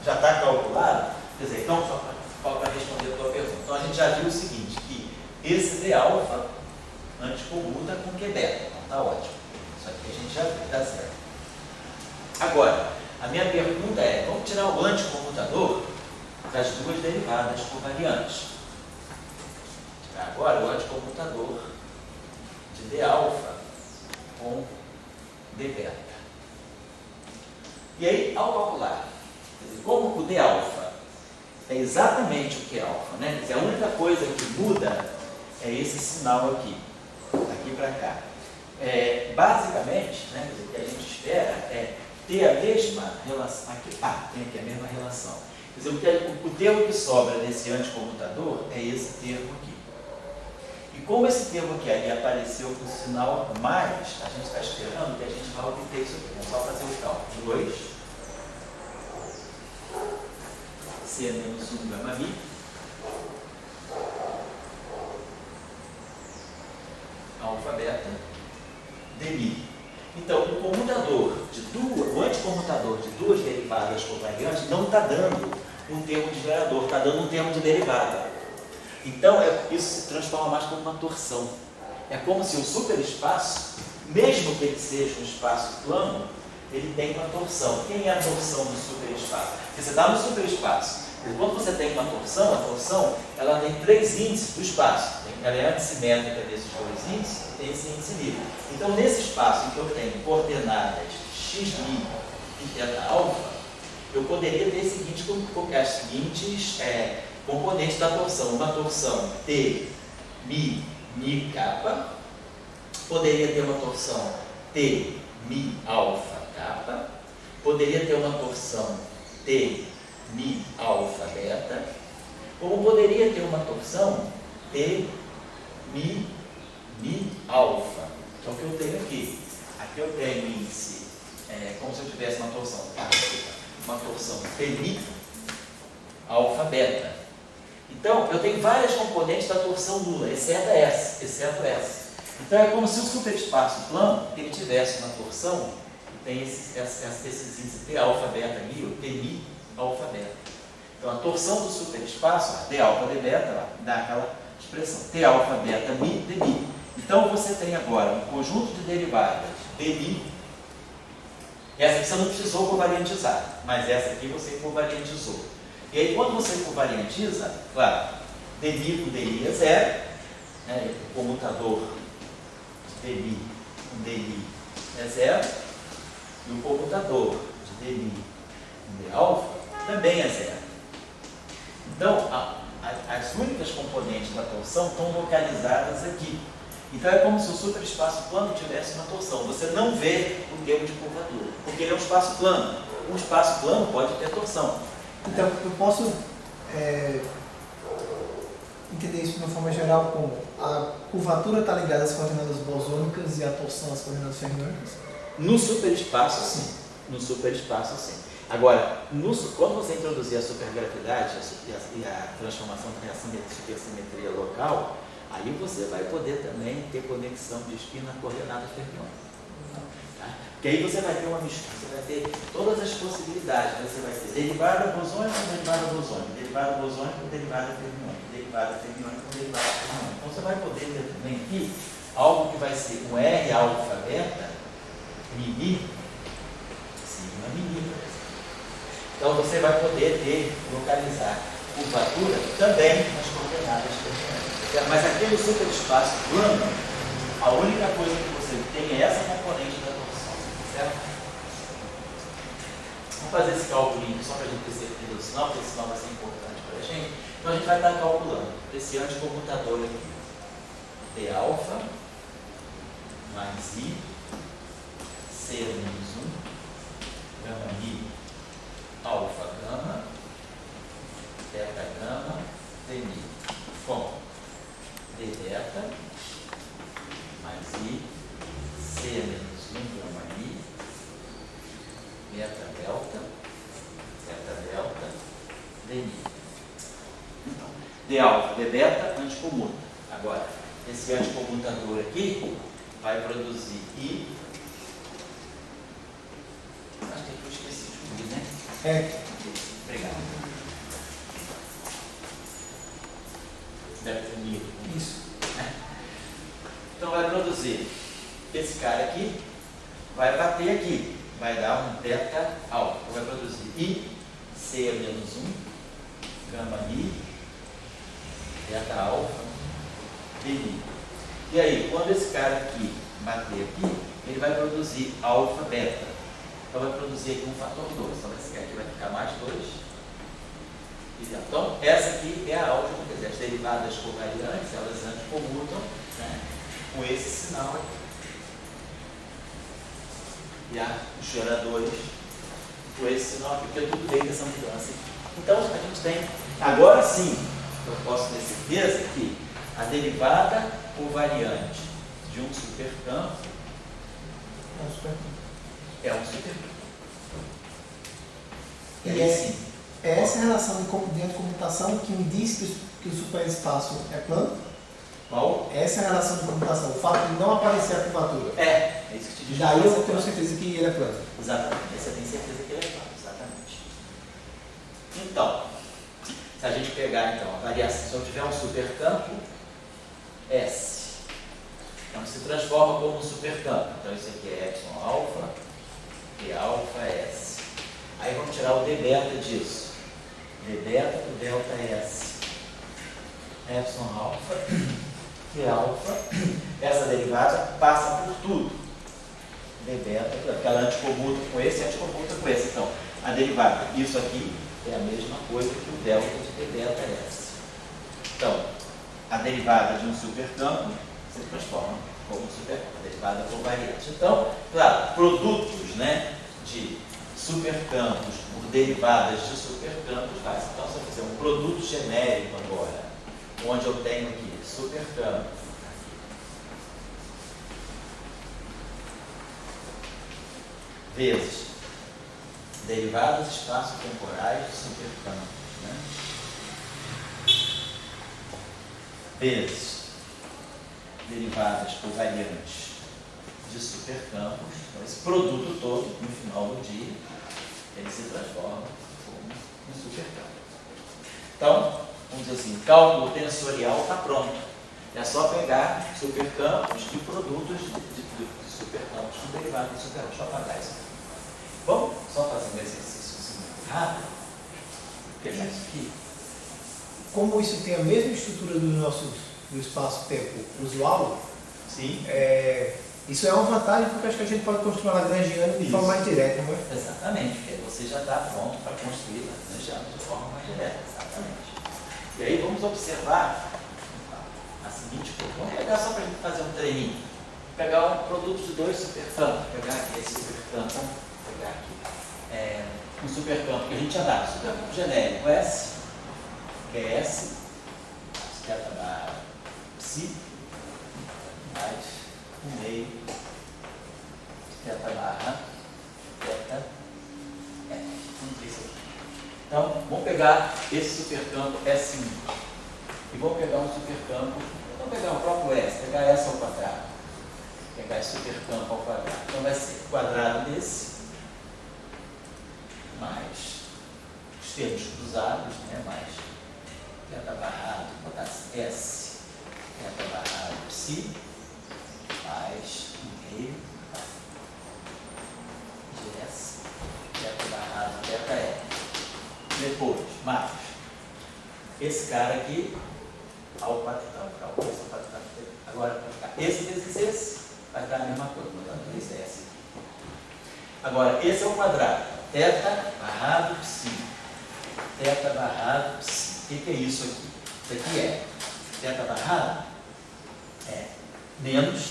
já está calculado, quer dizer, então, só para responder a tua pergunta, então a gente já viu o seguinte, que esse D alfa anticomuta com Q beta. Então tá ótimo. Isso aqui a gente já dá certo. Agora, a minha pergunta é, vamos tirar o anticomutador das duas derivadas covariantes. Agora o anticomutador de D alfa com D beta. E aí, ao calcular, como o D alfa é exatamente o que é alfa, né? Quer dizer, a única coisa que muda é esse sinal aqui, daqui para cá. Basicamente, né, o que a gente espera é ter a mesma relação. Aqui, tem aqui a mesma relação. Quer dizer, o termo que sobra desse anticomutador é esse termo aqui. E como esse termo aqui ali apareceu com o sinal mais, a gente está esperando que a gente vai obter isso aqui. Vamos só fazer o cálculo. 2 C menos 1 gama mi alfa beta dmi. Então, o anticomutador de duas derivadas covariantes não está dando um termo de gerador, está dando um termo de derivada. Então, isso se transforma mais como uma torção. É como se o superespaço, mesmo que ele seja um espaço plano, ele tem uma torção. Quem é a torção do superespaço? Porque você está no superespaço. Quando você tem uma torção, a torção ela tem 3 índices do espaço. Ela é antissimétrica desses 2 índices e tem esse índice livre. Então, nesse espaço em que eu tenho coordenadas x' e θ alfa, eu poderia ter as seguintes componentes da torção. Uma torção T, mi, mi, kappa. Poderia ter uma torção T, mi, alfa, kappa. Poderia ter uma torção T, mi, alfa, beta. Como poderia ter uma torção T, mi, mi, alfa. Que é o que eu tenho aqui. Aqui eu tenho índice, como se eu tivesse uma torção T, mi, alfa, beta. Então, eu tenho várias componentes da torção nula, exceto essa. Então, é como se o superespaço plano ele tivesse uma torção que tem esses índices T alfa, beta, mi, ou T, mi, alfa, beta. Então, a torção do superespaço, D alfa, D beta, dá aquela expressão T alfa, beta, mi, D, mi. Então, você tem agora um conjunto de derivadas D, mi. Essa aqui você não precisou covariantizar, mas essa aqui você covariantizou. E aí, quando você covariantiza, claro, dmi com di é zero, né? O comutador de dmi com di é zero, e o comutador de dmi com d alfa também é zero. Então, as únicas componentes da torção estão localizadas aqui. Então, é como se o superespaço plano tivesse uma torção. Você não vê o termo de curvatura, porque ele é um espaço plano. Um espaço plano pode ter torção. Então, eu posso entender isso de uma forma geral como a curvatura está ligada às coordenadas bosônicas e a torção às coordenadas fermiônicas? No superespaço, sim. No superespaço, sim. Agora, quando você introduzir a supergravidade e a transformação da reação de supersimetria local, aí você vai poder também ter conexão de spin na coordenada fermiônica. Porque aí você vai ter uma mistura, você vai ter todas as possibilidades. Você vai ter derivada bosônica com derivada bosônica, derivada bosônica com derivada fermiônica, derivada fermiônica com derivada fermiônica. Então você vai poder ter também aqui algo que vai ser um R alfa beta, mi, sigma mi. Então você vai poder localizar curvatura também nas coordenadas fermiônicas. Mas aqui no superespaço plano, a única coisa que você tem é essa componente da torção. Certo? Vamos fazer esse cálculo só para a gente ter certeza do sinal, porque esse sinal vai ser importante para a gente. Então a gente vai estar calculando esse anticomutador aqui. D alfa mais I, C menos 1, gama mi, alfa gama, beta gama, D mi. Com D beta mais I, C menos 1 gama mi, beta delta, D mi. Então, D alfa, D beta, anticomuta. Agora, esse anticomutador aqui vai produzir I. Acho que eu esqueci de cobrir, né? Obrigado. Deve ter mil. Isso. Então vai produzir esse cara aqui, vai bater aqui, vai dar um θ alfa, vai produzir I, C menos 1, gama I, θ alfa, dI. E aí, quando esse cara aqui bater aqui, ele vai produzir alfa, beta. Então vai produzir aqui um fator 2. Então esse aqui vai ficar mais 2. Então, essa aqui é a álgebra, quer dizer, as derivadas covariantes, elas anticomutam, né, com esse sinal aqui. E os geradores com esse sinal aqui, porque tudo veio dessa mudança. Então, a gente tem, agora sim, eu posso ter certeza que a derivada covariante de um supercampo é um supercampo. E aí, sim. É essa relação de comutação que me diz que o superespaço é plano? Qual? Essa relação de comutação, o fato de não aparecer a curvatura. É isso que te diz. Daí eu tenho certeza que ele é plano. Exatamente, você tem certeza que ele é plano, exatamente. Então, se a gente pegar então, a variação, se eu tiver um supercampo S, então se transforma como um supercampo. Então isso aqui é epsilon alfa e alfa S. Aí vamos tirar o d beta disso. D beta do delta S. Epsilon alfa e alfa. Essa derivada passa por tudo. D beta, porque ela anticomuta com esse e anticomuta com esse. Então, a derivada, isso aqui é a mesma coisa que o delta de d beta S. Então, a derivada de um supercampo se transforma como um supercampo, a derivada covariante. Então, claro, produtos, né, de supercampos por derivadas de supercampos faz. Então, se eu fizer um produto genérico agora, onde eu tenho aqui supercampo vezes derivadas espaço-temporais de supercampos, né, vezes derivadas covariantes de supercampos, então esse produto todo, no final do dia, ele se transforma como um supercampo. Então, vamos dizer assim, o cálculo tensorial está pronto. É só pegar supercampos e produtos de supercampos com derivados de supercampos. Deixa eu apagar isso aqui. Vamos só fazer um exercício assim, rápido. Pegar isso aqui. Como isso tem a mesma estrutura do espaço-tempo usual, sim, isso é uma vantagem porque acho que a gente pode construir uma Lagrangiana de forma mais direta, não é? Exatamente, porque você já está pronto para construir Lagrangiana de forma mais direta. Exatamente. E aí vamos observar a seguinte coisa. Vamos pegar só para a gente fazer um treininho. Pegar um produto de dois supercampos. Pegar aqui esse supercampo. Vamos pegar aqui um supercampo que a gente já dá. Supercampo genérico S, que é S, θ barra psi, mais 1,5 θ barra θ F. Vamos ver isso aqui. Então, vamos pegar esse supercampo S1 e vamos pegar um supercampo, vamos pegar o próprio S, pegar S ao quadrado, pegar esse supercampo ao quadrado. Então vai ser quadrado desse, mais os termos cruzados, né, mais θ barrado, vou botar S, θ barrado psi, mais 1,5 de S, θ barrado θ F. Depois, mais esse cara aqui ao quadrado, agora esse vezes esse vai dar a mesma coisa, portanto, esse é esse. Agora, esse é o quadrado, θ barrado psi, θ barrado psi. O que é isso aqui? Isso aqui é θ barrado é menos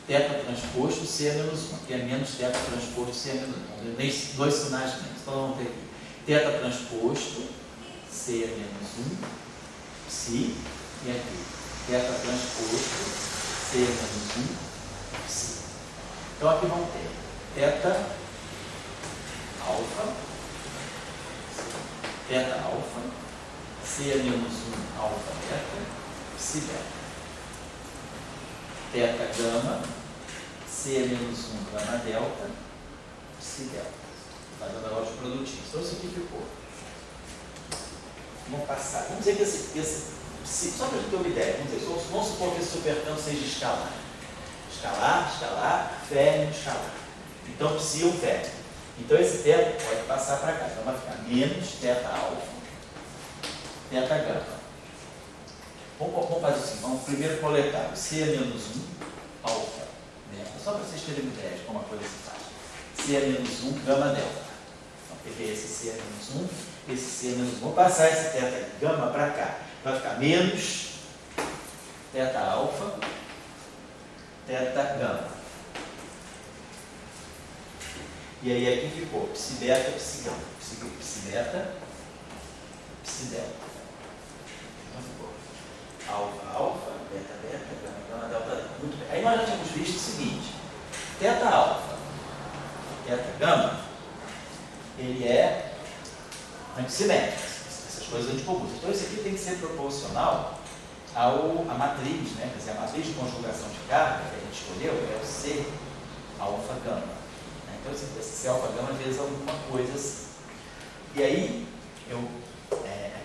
θ transposto C menos 1, que é menos θ transposto C menos 1. Tem dois sinais menos. Então vamos ter aqui θ transposto C menos 1 psi, e aqui θ transposto C menos 1 psi. Então aqui vamos ter θ alfa, C menos 1 alfa beta, psi beta. Θ gama, C menos 1 gama delta, psi delta. Fazendo agora os produtinhos. Então isso aqui ficou. Vamos passar. Vamos dizer que só para a gente ter uma ideia, vamos supor que esse supercampo seja escalar. escalar, escalar, férmio, escalar. Então, psi ou férmio. Então, esse θ pode passar para cá. Então, vai ficar menos θ alfa, θ gama. Vamos fazer assim, vamos primeiro coletar o C é menos 1, alfa, delta. Só para vocês terem uma ideia de como a coisa se faz. C é menos 1, gama, delta. Então, peguei esse C é menos 1, esse C é menos 1. Vou passar esse θ gama para cá. Vai ficar menos θ alfa, θ gama. E aí aqui ficou psi beta, psi gama. Psi beta, psi delta. Então ficou alfa, alfa, beta, beta, gama, gama, delta, delta. Muito bem. Aí nós já tínhamos visto o seguinte: θ alfa, θ gama, ele é antissimétrico. Essas coisas anticomuns. Então isso aqui tem que ser proporcional à matriz, né? Quer dizer, a matriz de conjugação de carga que a gente escolheu é o C alfa gama. Então esse C alfa gama às vezes alguma coisa assim. E aí,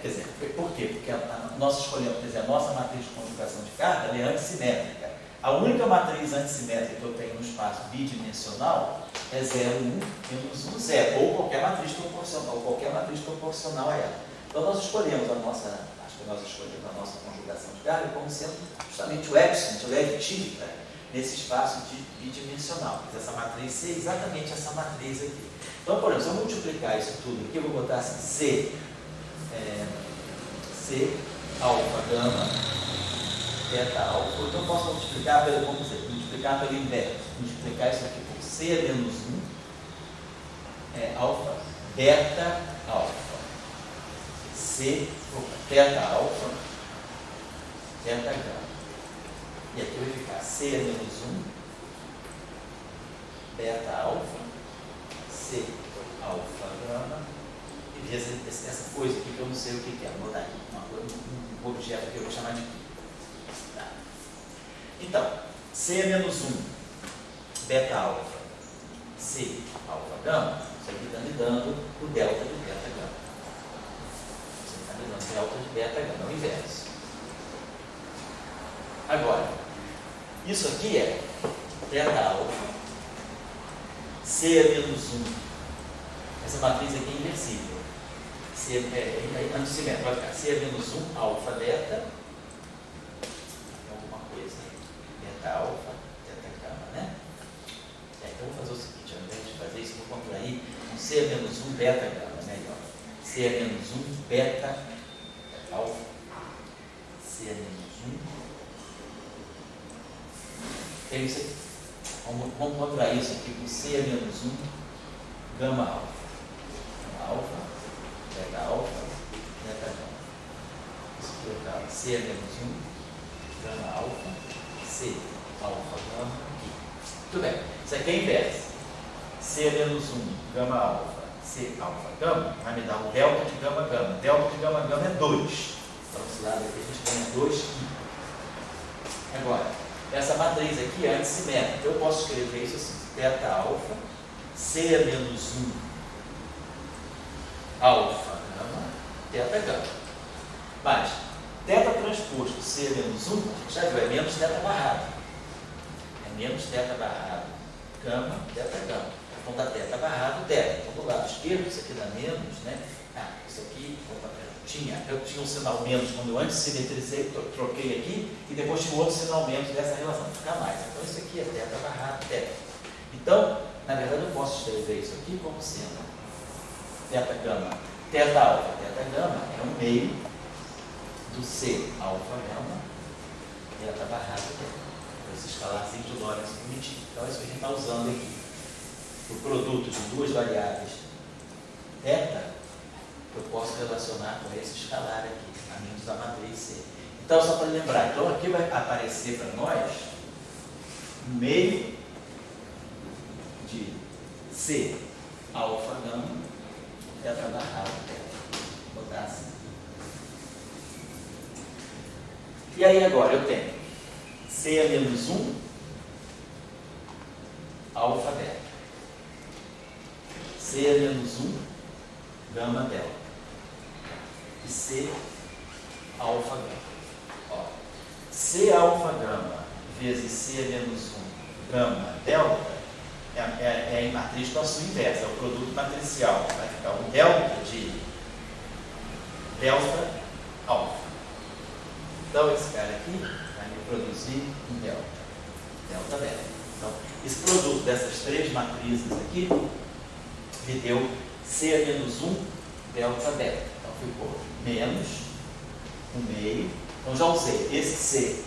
quer dizer, por quê? Porque nós escolhemos, quer dizer, a nossa matriz de conjugação de carga ela é antissimétrica. A única matriz antissimétrica que eu tenho no espaço bidimensional é 0, 1, menos 1, 0, ou qualquer matriz proporcional a ela. Então nós escolhemos acho que nós escolhemos a nossa conjugação de carga como sendo justamente o epsilon, o leve nesse espaço bidimensional. Essa matriz C é exatamente essa matriz aqui. Então, por exemplo, se eu multiplicar isso tudo aqui, eu vou botar assim, C alfa gama, θ alfa. Então eu posso multiplicar pelo inverso. Multiplicar isso aqui por C é menos 1, alfa, beta alfa. θ alfa, θ gama. E aqui vai ficar C é menos 1, beta alfa, C alfa gama, e veja essa coisa aqui que eu não sei o que é. Vou botar aqui um objeto que eu vou chamar de π. Tá. Então, C é menos 1, beta alfa, C alfa gama, isso aqui está me dando o delta de beta gama. Isso está me dando delta de beta gama, é o inverso. Agora, isso aqui é θ alfa, C é menos 1. Essa matriz aqui é inversível. C é antissimétrico, vai ficar C é menos 1, alfa, beta. Alguma coisa aí. Beta alfa, θ gama, né? Então eu vou fazer o seguinte, ao invés de fazer isso, vou contrair um C é menos 1, beta gama, melhor. C é menos 1, beta alfa. C é menos 1. É isso aqui. Vamos contrair isso aqui com C é menos 1, gama alfa. Gama alfa, beta alfa, beta gama. Isso aqui vai ficar C é menos 1, gama alfa, C alfa gama aqui. Muito bem. Isso aqui é inverso. C é menos 1, gama alfa, C alfa gama, vai me dar um delta de gama gama. Delta de gama gama é 2. Então, esse lado aqui a gente ganha 2 aqui. Agora, essa matriz aqui é antissimétrica. Eu posso escrever isso assim: θ alfa, C é menos 1, alfa gama, θ gama. Mas, θ transposto C é menos 1, já viu, é menos θ barrado. É menos θ barrado, gama, θ gama. Então dá θ barrado, θ. Então do lado esquerdo, isso aqui dá menos, né? Isso aqui, eu tinha um sinal menos quando eu antes simetrizei, troquei aqui, e depois tinha outro sinal menos dessa relação, fica mais. Então isso aqui é θ barrado, θ. Então, na verdade, eu posso escrever isso aqui como sendo θ gama, θ alfa, θ gama é um meio do C alfa gama, θ barrado, θ. Esse escalarzinho de Lorentz primitivo. Então, isso que a gente está usando aqui. O produto de duas variáveis θ, eu posso relacionar com esse escalar aqui, a menos da matriz C. Então, só para lembrar, então aqui vai aparecer para nós um meio de C alfa gama, θ barrado, θ. Vou botar assim. E aí agora eu tenho C é menos 1, alfa beta. C é menos 1, gama delta. E C alfa gama. Ó, C alfa gama vezes C é menos gama delta é em matriz com a sua inversa, é o produto matricial. Vai ficar um delta de delta alfa. Então esse cara aqui vai me produzir um delta beta. Então, esse produto dessas três matrizes aqui me deu C menos 1 delta beta. Então ficou menos 1/2. Então já usei esse C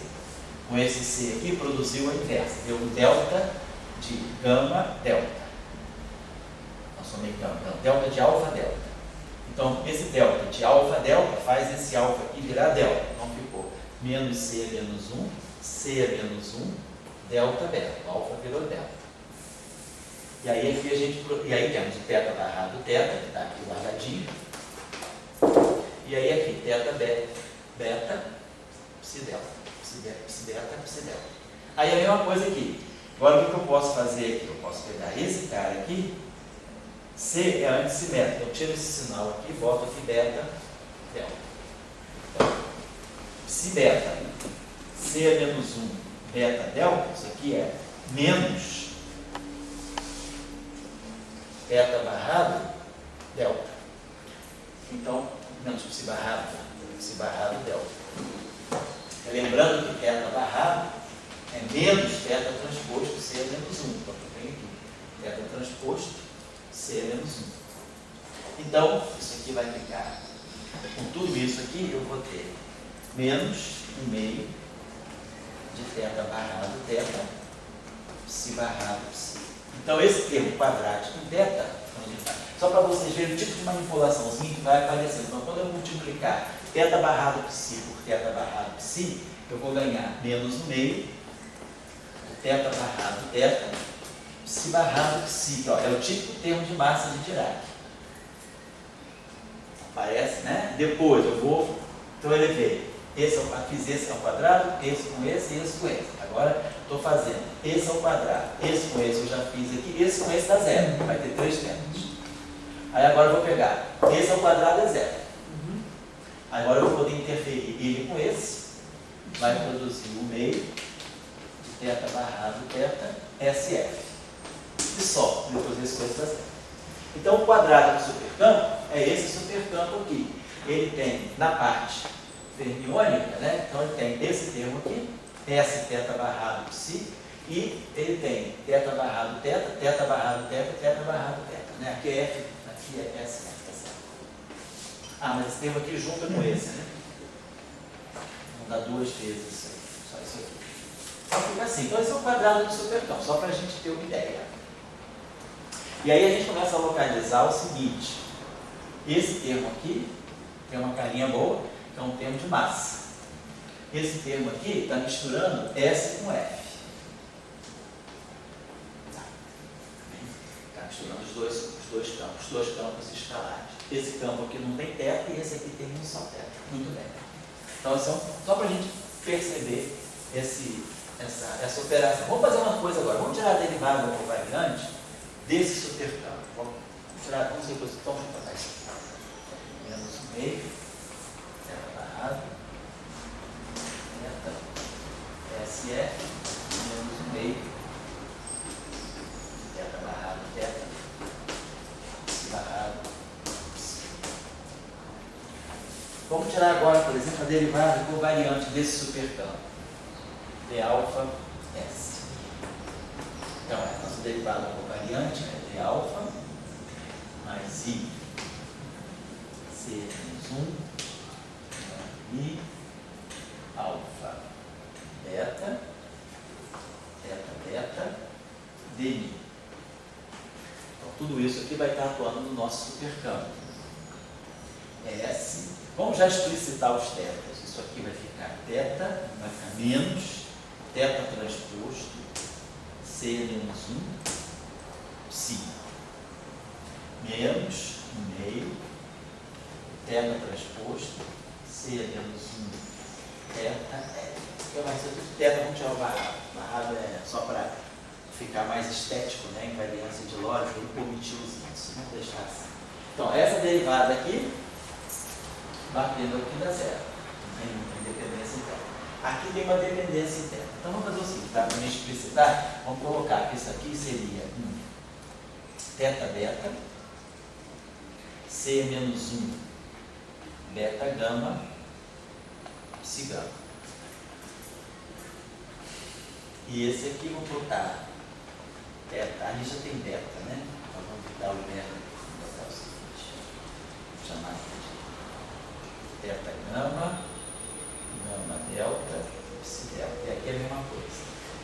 com esse C aqui, produziu a inversa. Deu um delta de gama delta. Não somei gama, não. Delta de alfa delta. Então esse delta de alfa delta faz esse alfa aqui virar delta. Então ficou menos C menos 1, C menos 1, delta beta. O alfa virou delta. E aí aqui temos o θ barrado θ, que está aqui guardadinho. E aí aqui, θ beta, psi delta. Psi delta, psi delta. Aí a mesma coisa aqui. Agora o que eu posso fazer aqui? Eu posso pegar esse cara aqui. C é antissimétrico. Eu tiro esse sinal aqui e boto aqui beta, delta. Então, psi beta, C menos 1, beta, delta. Isso aqui é menos θ barrado, delta. Então, menos psi barrado, delta. Lembrando que θ barrado é menos θ transposto C menos 1. Então, eu tenho aqui θ transposto C menos 1. Então, isso aqui vai ficar, com tudo isso aqui, eu vou ter menos 1/2 de θ barrado θ, psi barrado psi. Então, esse termo quadrático em θ, só para vocês verem o tipo de manipulaçãozinha que vai aparecendo. Então, quando eu multiplicar θ barrado psi por θ barrado psi, eu vou ganhar menos 1/2 θ barrado θ, psi barrado psi, ó, é o típico termo de massa de Dirac. Aparece, né? Depois eu vou, então eu elevei, fiz esse ao quadrado, esse com esse e esse com esse. Agora estou fazendo esse ao quadrado, esse com esse eu já fiz aqui, esse com esse dá zero, vai ter 3 termos. Aí agora eu vou pegar, esse ao quadrado é zero. Agora eu vou poder interferir ele com esse, vai produzir 1/2 de θ barrado θ, SF. E só, depois desse coisa dá zero. Então o quadrado do supercampo é esse supercampo aqui. Ele tem na parte fermiônica, né? Então ele tem esse termo aqui, S θ barrado psi, e ele tem θ barrado θ, θ barrado θ, θ barrado θ. Né? Aqui é F, aqui é S, tá certo? Ah, mas esse termo aqui junta com esse, né? Vamos dar 2 vezes isso aí, só isso aqui. Então fica assim. Então esse é o quadrado do supercampo, só para a gente ter uma ideia. E aí a gente começa a localizar o seguinte: esse termo aqui tem uma carinha boa, que é um termo de massa. Esse termo aqui está misturando S com F. Está misturando os dois campos escalares. Esse campo aqui não tem θ e esse aqui tem um só θ. Muito bem. Então, só para a gente perceber essa operação. Vamos fazer uma coisa agora. Vamos tirar a derivada covariante desse supercampo. Vamos ver o que eu fazer isso. Menos 1/2, θ barrado, θ, SF, menos 1/2, θ barrado, θ, psi barrado, psi. Vamos tirar agora, por exemplo, a derivada covariante desse supercampo, d alfa S. Então, a nossa derivada covariante é d alfa mais I C menos 1 I alfa beta θ beta dI. Então, tudo isso aqui vai estar atuando no nosso supercampo. S. Vamos já explicitar os tetas. Isso aqui vai ficar θ, vai ficar menos θ transposto C menos 1 psi menos 1/2 θ transposto C menos 1 θ F. Vai ser tudo θ, vamos tirar o barrado. O barrado é só para ficar mais estético, né? Invariância de lógica e omitir os índices. Vamos deixar assim. Então, essa derivada aqui, batendo aqui dá zero. Não tem dependência interna. Aqui tem uma dependência interna. Então, vamos fazer o seguinte, tá? Para a gente explicitar, vamos colocar que isso aqui seria θ beta, C menos 1 beta gama, psi gama. E esse aqui vamos botar beta, ali já tem beta, né? Então vamos botar o beta, vamos botar o seguinte, vou chamar aqui de beta gama, gama delta, psi delta. E aqui é a mesma coisa,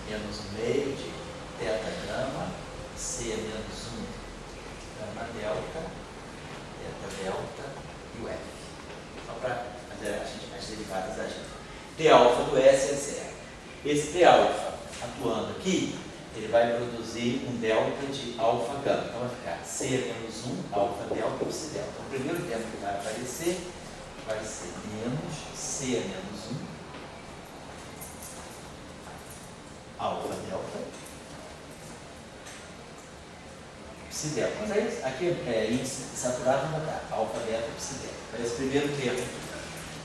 menos o meio de beta gama, C menos 1 gama delta, beta delta e o F. Só para fazer as derivadas da gente. T alfa do S é zero. Esse T alfa atuando aqui, ele vai produzir um delta de alfa gama. Então vai ficar C menos 1 alfa delta psi delta. O primeiro termo que vai aparecer vai ser menos C menos 1 alfa delta psi delta. Mas aí, aqui é índice saturado, vamos botar alfa beta psi delta. Para esse primeiro termo.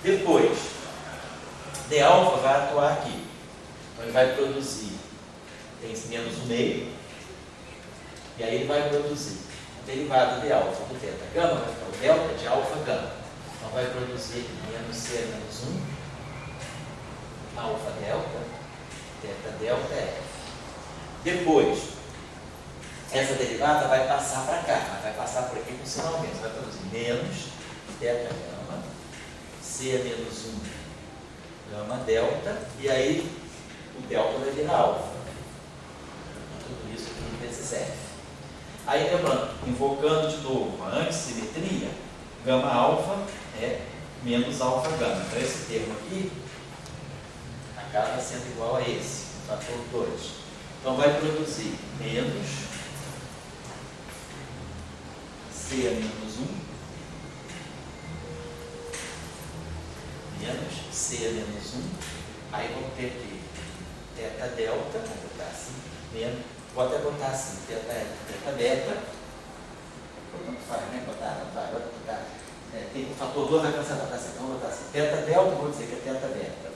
Depois, D alfa vai atuar aqui. Então ele vai produzir, tem esse menos o meio, e aí ele vai produzir a derivada de alfa do θ gama, vai ficar o delta de alfa gama. Então vai produzir menos C menos 1 alfa delta, θ delta F. Depois, essa derivada vai passar para cá, mas vai passar por aqui com sinal menos, vai produzir menos θ gama, C menos 1 gama delta, e aí o delta vai virar alfa. Tudo isso aqui vezes F. Aí lembrando, invocando de novo a antissimetria, gama alfa é menos alfa gama. Então esse termo aqui acaba sendo igual a esse, fator 2. Então vai produzir menos C menos 1 menos C menos 1. Aí vamos ter aqui θ delta, vou botar assim, menos, vou até botar assim, θ beta, não faz, né? Botar, não vai, agora botar, tem o fator 2 vai cansar, botar assim, então vou botar assim, θ delta, vou dizer que é θ beta,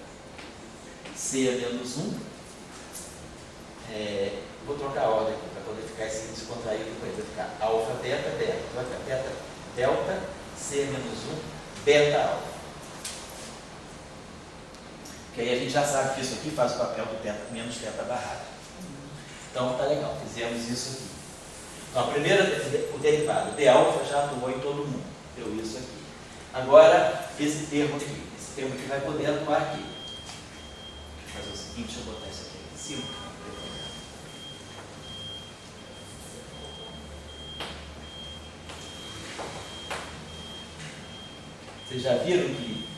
C menos 1, vou trocar a ordem aqui, para poder ficar esse descontraído depois, vai ficar alfa beta beta, vai ficar θ delta, C menos 1, beta alfa. Que aí a gente já sabe que isso aqui faz o papel do θ menos θ barrado. Então tá legal, fizemos isso aqui. Então a primeira, o derivado de alfa já atuou em todo mundo, deu isso aqui. Agora, esse termo aqui vai poder atuar aqui. Deixa eu fazer o seguinte, deixa eu botar isso aqui em cima. Vocês já viram que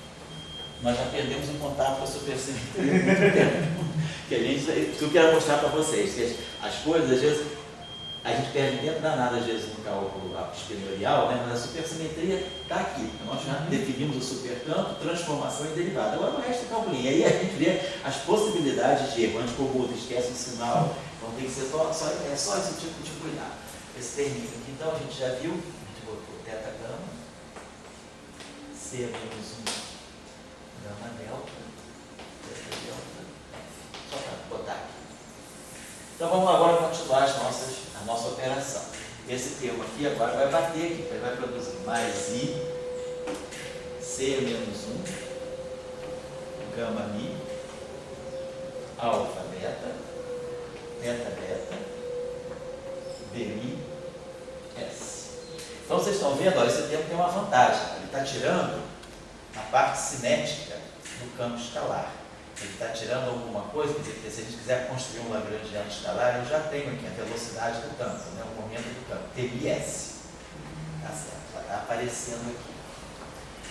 nós já perdemos o contato com a supersimetria há muito tempo. Que eu quero mostrar para vocês, que as coisas, às vezes, a gente perde tempo danado, às vezes, no cálculo espinorial, né? Mas a supersimetria está aqui. Nós já definimos o supercampo, transformação e derivada. Agora o resto é calculinho. Aí a gente vê as possibilidades de erro. Antes que o outro esquece o sinal. Então tem que ser só esse tipo de cuidado. Esse termino aqui, então, a gente já viu, a gente botou θ gama, C menos 1 gama delta, θ delta, só para botar aqui. Então vamos agora continuar a nossa operação. Esse termo aqui agora vai bater aqui, ele vai produzir mais I, C menos 1, gama Mi, alfa beta, θ beta, BI, S. Então vocês estão vendo, ó, esse termo tem uma vantagem, ele está tirando a parte cinética do campo escalar. Ele está tirando alguma coisa, quer dizer, se a gente quiser construir um lagrangiano escalar, eu já tenho aqui a velocidade do campo, né, o momento do campo, TBS. Tá certo? Já está aparecendo aqui.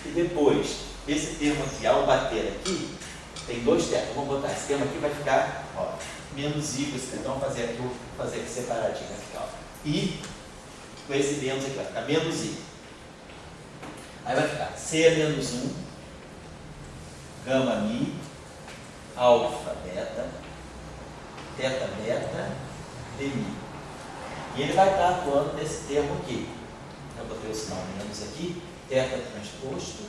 E depois, esse termo aqui, ao bater aqui, tem dois termos. Vamos botar esse termo aqui, vai ficar, ó, menos I, então vamos fazer aqui, vou fazer aqui separadinho, vai ficar, ó, I, com esse menos aqui, vai ficar menos I. Aí vai ficar C menos 1, gama Mi, alfa beta, θ beta, dmi. E ele vai estar atuando nesse termo aqui. Eu botei o sinal menos aqui, θ transposto,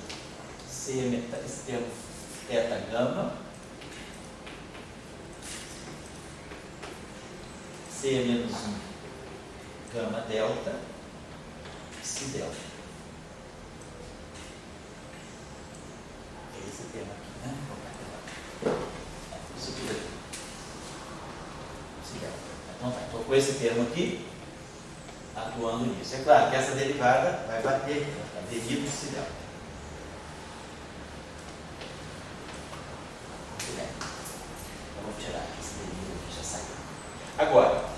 esse termo θ gama, C menos 1 gama delta, psi delta. É esse termo aqui, né? Isso tudo aqui. Psi delta. Então tá, estou com esse termo aqui, atuando nisso. É claro que essa derivada vai bater aqui, vai ficar d psi delta. Muito bem. Então vou tirar esse derivado aqui, já saiu. Agora,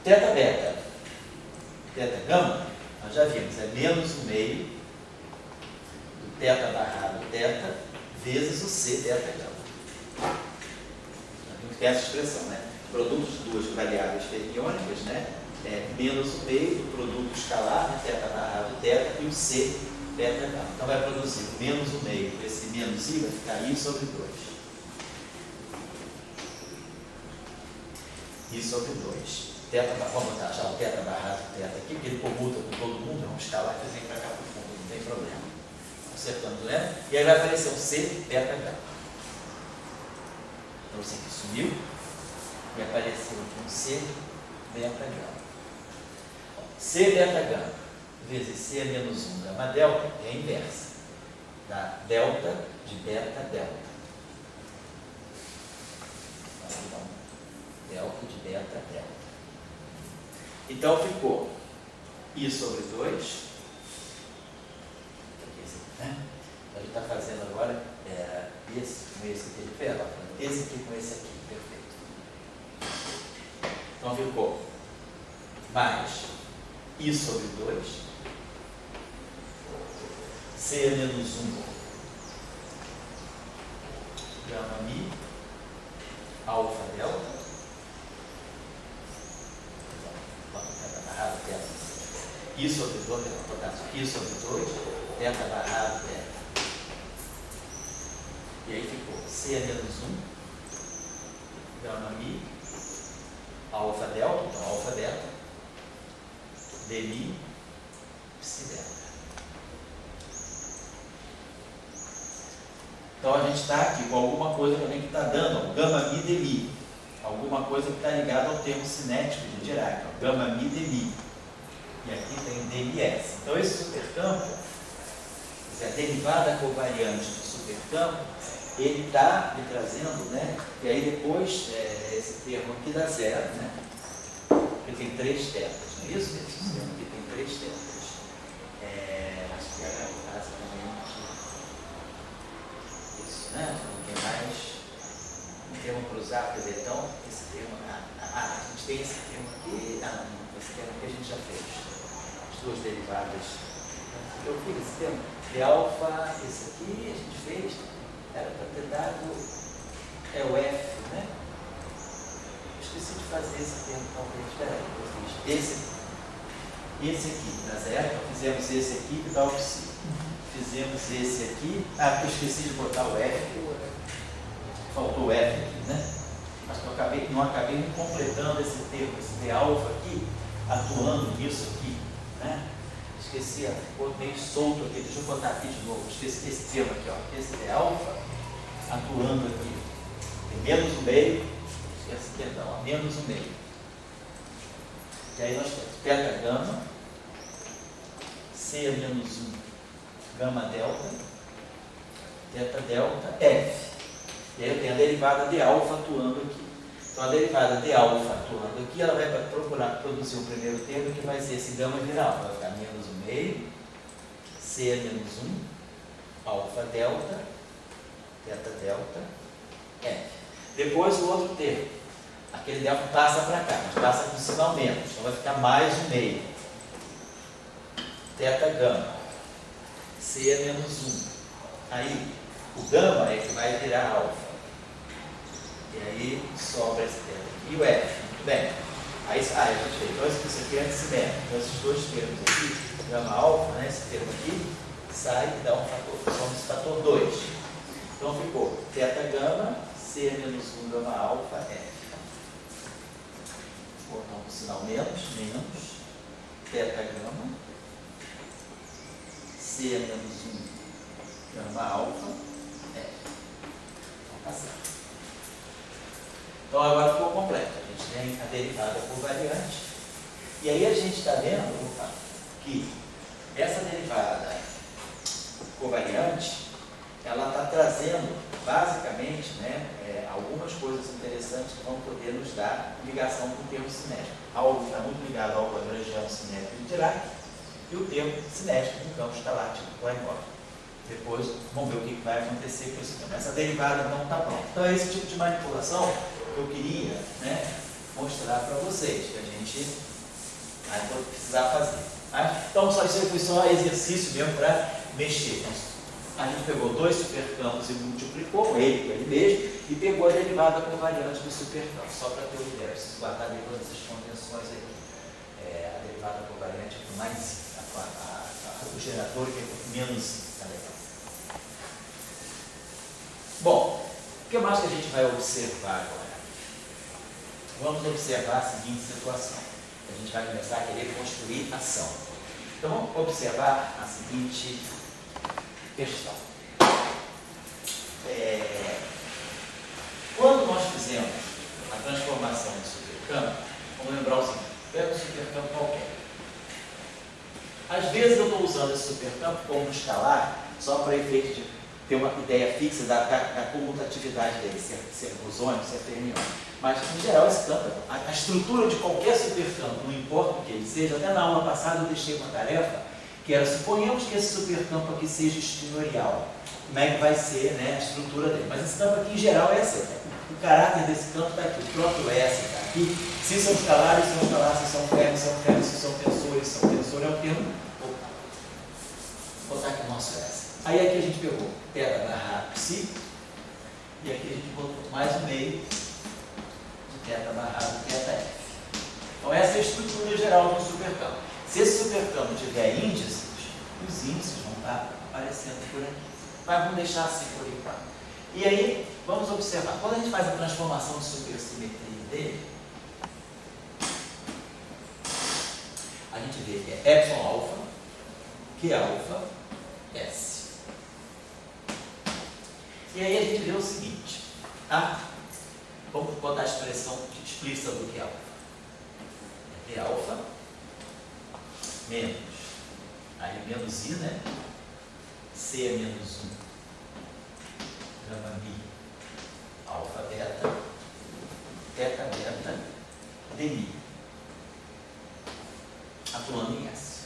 teta beta, teta gama, nós já vimos, é menos o meio do teta barrado teta vezes o C teta gama. Já vimos que é essa expressão, né? Produto de duas variáveis fermiônicas, né? É menos o meio do produto escalar, né? Teta barrado teta, e o C teta gama. Então vai produzir menos o meio, esse menos I vai ficar I sobre 2. I sobre 2. Teta, vamos botar já o teta barrado teta aqui, porque ele comuta com todo mundo, vamos escalar e fazer para cá para o fundo, não tem problema. Acertando, né? E aí vai aparecer um C beta gama. Então isso aqui sumiu e apareceu aqui um C beta gama. C beta gama vezes C menos 1 gama delta é a inversa da delta de beta delta. Então, delta de beta delta. Então ficou I sobre 2. Né? Então ele está fazendo agora esse com esse que ele fez, esse aqui com esse aqui, perfeito. Então ficou mais I sobre 2, C menos 1 gama mi alfa delta. I sobre 2, I sobre 2, teta barrado teta. E aí ficou C menos 1, gama mi, alfa delta, então alfa delta, d mi, psi delta. Então a gente está aqui com alguma coisa também que está dando, gama mi, d mi. Alguma coisa que está ligada ao termo cinético de Dirac, gama mi, d mi. E aqui tem DMS. Então esse supercampo, a derivada covariante do supercampo, ele está me trazendo, né? E aí depois esse termo aqui dá zero, né? Porque tem 3 tetas, não é isso? Esse sistema aqui tem 3 tetas. Acho que é basicamente isso, né? Não tem mais um termo para usar, quer dizer, então esse termo, a gente tem esse termo aqui, esse termo aqui a gente já fez. Duas derivadas. Eu fiz esse termo de alfa, esse aqui a gente fez, era para ter dado o F, né? Esqueci de fazer esse termo, talvez. Espera aí, eu fiz esse aqui, dá zero, então fizemos esse aqui que dá o psi. Fizemos esse aqui, eu esqueci de botar o F, faltou o F aqui, né? Mas eu não acabei completando esse termo, esse de alfa aqui, atuando nisso aqui. Né? Esqueci, ficou meio solto aqui, deixa eu botar aqui de novo, esqueci esse termo aqui, ó. Esse é alfa atuando aqui, tem menos o meio, esquece, perdão, menos o meio. E aí nós temos teta gama, C menos 1 gama delta, teta delta, F. E aí eu tenho a derivada de alfa atuando aqui. Então, a derivada de alfa atuando aqui, ela vai procurar produzir o primeiro termo, que vai ser esse gama viral. Vai ficar menos o meio, C menos 1, alfa delta, teta delta, F. Depois o outro termo. Aquele delta passa para cá, mas passa com sinal menos. Então, vai ficar mais o meio. Teta gama, C menos 1. Aí, o gama é que vai virar alfa. E aí sobra esse termo aqui. E o F, muito bem. Aí, a gente fez. Então, isso aqui é antissimétrico. Então, esses dois termos aqui, gama alfa, né, esse termo aqui, sai e dá um fator. Somos esse fator 2. Então, ficou teta gama, C menos 1 gama alfa, F. Vou botar um sinal menos, teta gama, C menos 1 gama alfa, F. Então, tá certo. Então agora ficou completo. A gente vem a derivada covariante. E aí a gente está vendo que essa derivada covariante, ela está trazendo, basicamente, né, algumas coisas interessantes que vão poder nos dar ligação com o termo cinético. Algo está muito ligado ao Lagrangiano cinético de Dirac e o termo cinético do campo escalar tipo Klein-Bach. Depois vamos ver o que vai acontecer com esse termo. Essa derivada não está pronta. Então é esse tipo de manipulação que eu queria, né, mostrar para vocês, que a gente vai precisar fazer. Tá? Então isso foi só exercício mesmo para mexer. A gente pegou dois supercampos e multiplicou ele com ele mesmo e pegou a derivada covariante do supercampo, só para ter uma ideia. Preciso guardar todas essas convenções aqui. A derivada covariante é com mais o gerador que é menos tá legal. Bom, o que mais que a gente vai observar agora? Vamos observar a seguinte situação. A gente vai começar a querer construir ação. Então vamos observar a seguinte questão. Quando nós fizemos a transformação de supercampo, vamos lembrar o seguinte: pega um supercampo qualquer. Às vezes eu estou usando esse supercampo como escalar só para efeito de ter uma ideia fixa da comutatividade dele, se é bosônico, se é fermiônico. Mas, em geral, esse campo, a estrutura de qualquer supercampo, não importa o que ele seja, até na aula passada eu deixei uma tarefa que era: suponhamos que esse supercampo aqui seja espinorial. Como é que vai ser, né, a estrutura dele? Mas esse campo aqui, em geral, é assim. O caráter desse campo está aqui, o próprio S está aqui. Se são escalares, são escalares, se são ferros, são ferros, se são tensores, são tensores, é o termo. Vou botar aqui o nosso S. Aí aqui a gente pegou θ barra psi, e aqui a gente botou mais um meio de θ barrado θf. Então essa é a estrutura geral de um supercampo. Se esse supercampo tiver índices, os índices vão estar aparecendo por aqui. Mas vamos deixar assim por enquanto. E aí, vamos observar. Quando a gente faz a transformação de supersimetria dele, a gente vê que é epsilon alfa, Q alfa, S. E aí a gente vê o seguinte. Vamos botar a expressão explícita do Q alfa. É Q alfa menos, aí menos I, né? C é menos 1, gama mi, alfa beta, teta beta, dmi, atuando em S.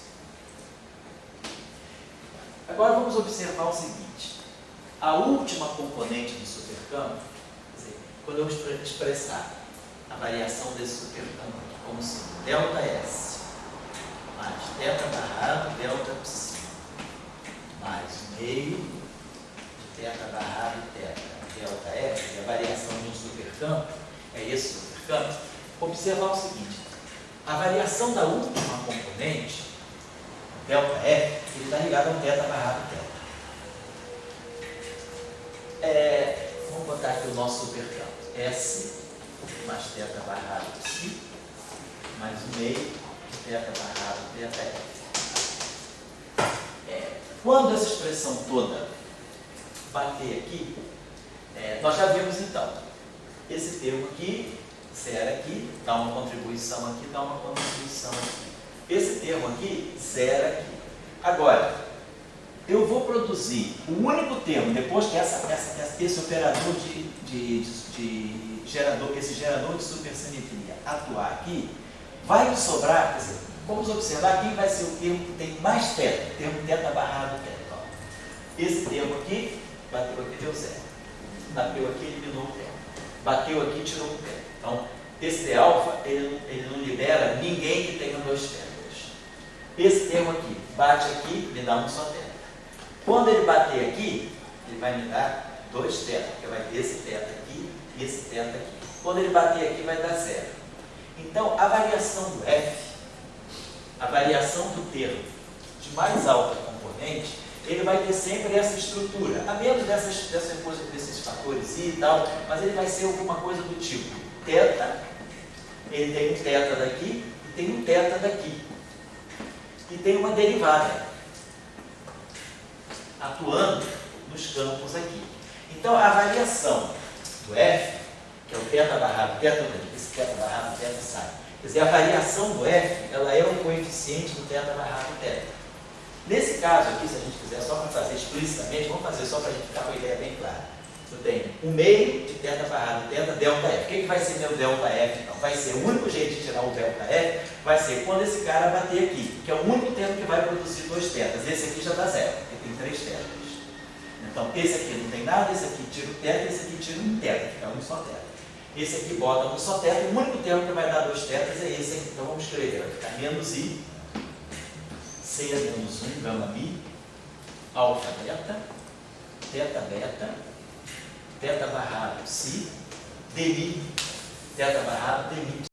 Agora vamos observar o seguinte: a última componente do supercampo, quer dizer, quando eu expressar a variação desse supercampo como sendo delta S mais θ barrado delta psi mais meio de θ barrado θ delta F, a variação de um supercampo, é esse supercampo. Observar o seguinte: a variação da última componente, delta F, ele está ligado ao θ barrado θ. Vamos botar aqui o nosso supercampo. S mais θ barrado psi mais um meio θ barrado θf. Quando essa expressão toda bater aqui, nós já vimos então esse termo aqui, zero aqui, dá uma contribuição aqui, dá uma contribuição aqui. Esse termo aqui, zero aqui. Agora, eu vou produzir o único termo, depois que esse operador esse gerador de supersimetria atuar aqui, vai me sobrar, quer dizer, vamos observar quem vai ser o termo que tem mais θ, o termo θ barrado θ. Esse termo aqui, bateu aqui, deu zero. Bateu aqui, eliminou o termo. Bateu aqui, tirou o termo. Então, esse d alfa, ele não libera ninguém que tenha dois termos. Esse termo aqui, bate aqui, me dá um só termo. Quando ele bater aqui, ele vai me dar dois θ, porque vai ter esse θ aqui e esse θ aqui. Quando ele bater aqui, vai dar zero. Então, a variação do F, a variação do termo de mais alta componente, ele vai ter sempre essa estrutura, a menos desses fatores I e tal, mas ele vai ser alguma coisa do tipo θ, ele tem um θ daqui e tem um θ daqui. E tem uma derivada atuando nos campos aqui. Então, a variação do F, que é o teta barrado teta, esse teta barrado teta sai. Quer dizer, a variação do F, ela é o coeficiente do teta barrado teta. Nesse caso aqui, se a gente quiser só para fazer explicitamente, vamos fazer só para a gente ficar com a ideia bem clara. Eu tenho um meio de teta barrado teta delta F. O que vai ser meu delta F então? Vai ser o único jeito de tirar o delta F, vai ser quando esse cara bater aqui, que é o único tempo que vai produzir 2 tetas. Esse aqui já dá 0, porque tem 3 tetas. Então, esse aqui não tem nada, esse aqui tira o teta, esse aqui tira um teta, fica um só teta. Esse aqui bota um só teta, e o único tempo que vai dar 2 tetas é esse aqui. Então, vamos escrever, vai ficar menos I, C menos 1, gama mi, alfa beta, teta beta, teta barrado si, dmi, teta barrado dmi.